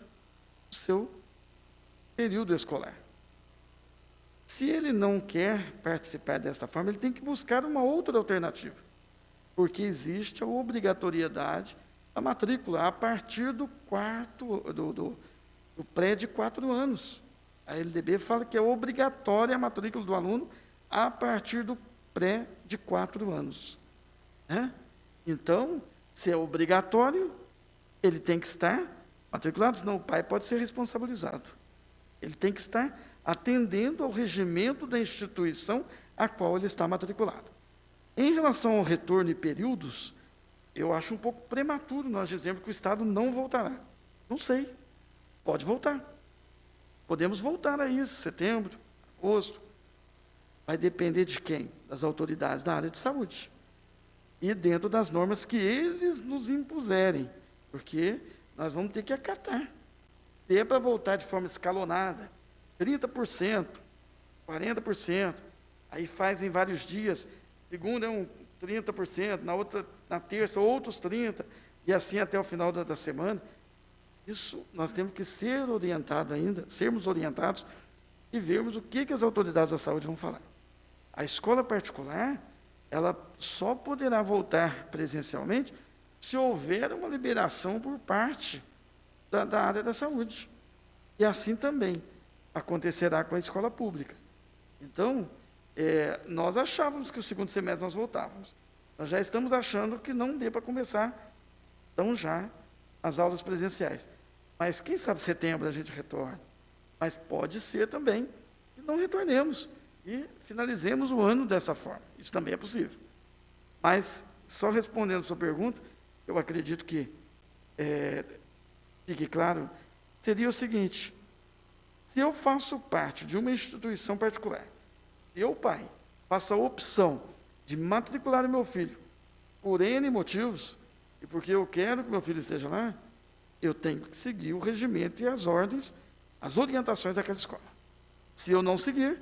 o seu período escolar. Se ele não quer participar desta forma, ele tem que buscar uma outra alternativa, porque existe a obrigatoriedade da matrícula a partir do pré de 4 anos. A LDB fala que é obrigatória a matrícula do aluno a partir do pré de 4 anos. Né? Então, se é obrigatório, ele tem que estar matriculado, senão o pai pode ser responsabilizado. Ele tem que estar atendendo ao regimento da instituição a qual ele está matriculado. Em relação ao retorno e períodos, eu acho um pouco prematuro nós dizermos que o Estado não voltará. Não sei. Pode voltar. Podemos voltar a isso, setembro, agosto. Vai depender de quem? Das autoridades da área de saúde. E dentro das normas que eles nos impuserem, porque nós vamos ter que acatar. Se é para voltar de forma escalonada, 30%, 40%, aí faz em vários dias, segunda é um 30%, na terça outros 30%, e assim até o final da semana. Isso nós temos que ser orientados ainda, sermos orientados e vermos o que as autoridades da saúde vão falar. A escola particular, ela só poderá voltar presencialmente se houver uma liberação por parte da área da saúde. E assim também acontecerá com a escola pública. Então, nós achávamos que o segundo semestre nós voltávamos. Nós já estamos achando que não dê para começar, então, já as aulas presenciais. Mas, quem sabe, setembro a gente retorna. Mas pode ser também que não retornemos e finalizemos o ano dessa forma. Isso também é possível. Mas, só respondendo a sua pergunta, eu acredito que, fique claro, seria o seguinte: se eu faço parte de uma instituição particular, eu, pai, faço a opção de matricular o meu filho por N motivos, e porque eu quero que meu filho esteja lá, eu tenho que seguir o regimento e as ordens, as orientações daquela escola. Se eu não seguir,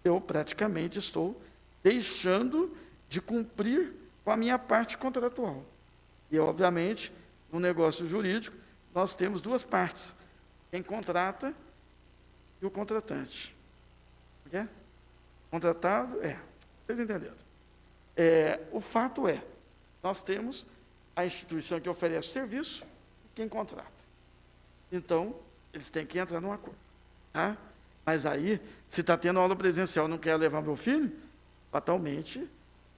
eu praticamente estou deixando de cumprir com a minha parte contratual. E, obviamente, no negócio jurídico, nós temos duas partes: quem contrata e o contratante. Okay? Contratado, vocês entenderam. O fato é, nós temos a instituição que oferece o serviço e quem contrata. Então, eles têm que entrar num acordo. Tá? Mas aí, se está tendo aula presencial e não quer levar meu filho, fatalmente,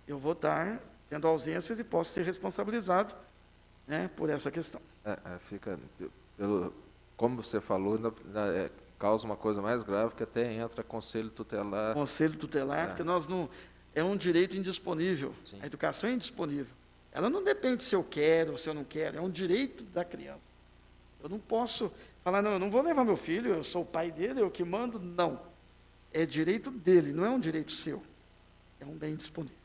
eu vou estar tendo ausências e posso ser responsabilizado, né, por essa questão. Fica, como você falou, causa uma coisa mais grave, que até entra conselho tutelar. Conselho tutelar, porque nós não... É um direito indisponível. Sim. A educação é indisponível. Ela não depende se eu quero ou se eu não quero, é um direito da criança. Eu não posso falar, não, eu não vou levar meu filho, eu sou o pai dele, eu que mando. Não. É direito dele, não é um direito seu. É um bem disponível.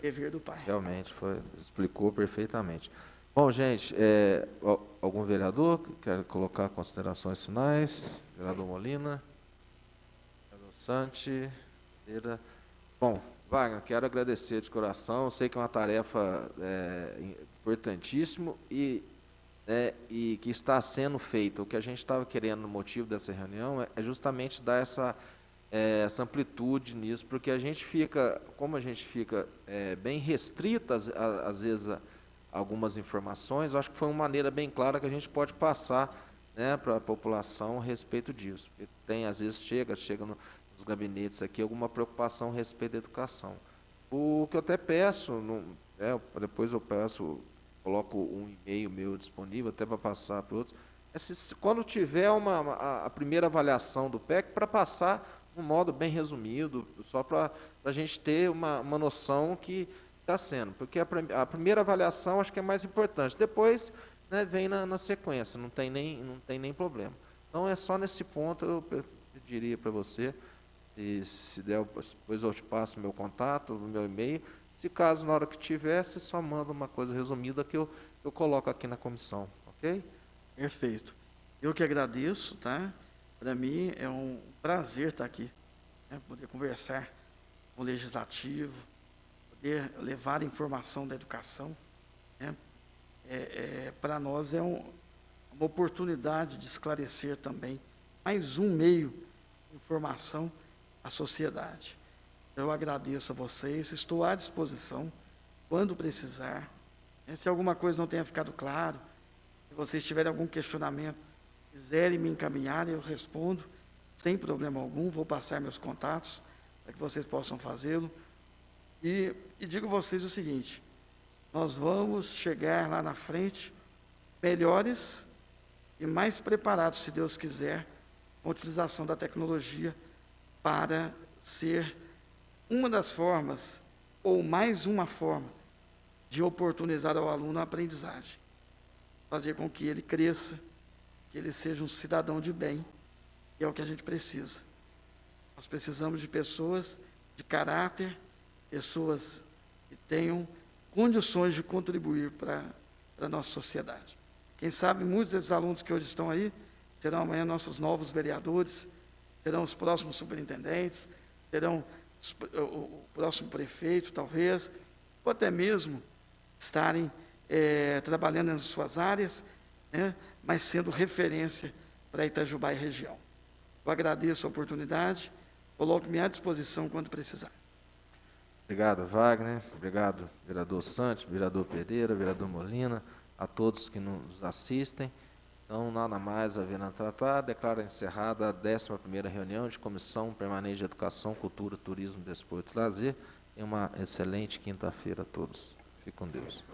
Dever do pai. Realmente, explicou perfeitamente. Bom, gente, algum vereador que quer colocar considerações finais? Vereador Molina? Vereador Santi? Bom, Wagner, quero agradecer de coração. Sei que é uma tarefa importantíssima e que está sendo feita. O que a gente estava querendo no motivo dessa reunião é justamente dar essa amplitude nisso, porque a gente fica, como a gente fica bem restrita, às vezes, a algumas informações, eu acho que foi uma maneira bem clara que a gente pode passar, né, para a população a respeito disso. Porque tem, às vezes, chega nos gabinetes aqui alguma preocupação a respeito da educação. O que eu até peço, depois eu coloco um e-mail meu disponível até para passar para outros, quando tiver a primeira avaliação do PEC, para passar um modo bem resumido, só para a gente ter uma noção que está sendo, porque a primeira avaliação acho que é mais importante, depois, né, vem na sequência, não tem nem problema. Então, é só nesse ponto eu pediria para você, e se der, depois eu te passo o meu contato, o meu e-mail, se caso na hora que tiver, você só manda uma coisa resumida que eu coloco aqui na comissão, ok? Perfeito. Eu que agradeço, tá? Para mim é um prazer estar aqui, né? Poder conversar com o Legislativo, poder levar informação da educação, né? Para nós é uma oportunidade de esclarecer também mais um meio de informação à sociedade. Eu agradeço a vocês, estou à disposição quando precisar. Se alguma coisa não tenha ficado claro, se vocês tiverem algum questionamento, quiserem me encaminharem, eu respondo sem problema algum, vou passar meus contatos para que vocês possam fazê-lo. E digo a vocês o seguinte, nós vamos chegar lá na frente melhores e mais preparados, se Deus quiser, com a utilização da tecnologia para ser uma das formas, ou mais uma forma, de oportunizar ao aluno a aprendizagem. Fazer com que ele cresça, que ele seja um cidadão de bem, que é o que a gente precisa. Nós precisamos de pessoas de caráter, pessoas que tenham condições de contribuir para a nossa sociedade. Quem sabe muitos desses alunos que hoje estão aí serão amanhã nossos novos vereadores, serão os próximos superintendentes, serão o próximo prefeito, talvez, ou até mesmo estarem trabalhando nas suas áreas, né, mas sendo referência para Itajubá e região. Eu agradeço a oportunidade, coloco-me à disposição quando precisar. Obrigado, Wagner. Obrigado, vereador Santos, vereador Pereira, vereador Molina, a todos que nos assistem. Então, nada mais havendo a tratar, declaro encerrada a 11ª reunião de Comissão Permanente de Educação, Cultura, Turismo, Desporto e Lazer. E uma excelente quinta-feira a todos. Fique com Deus.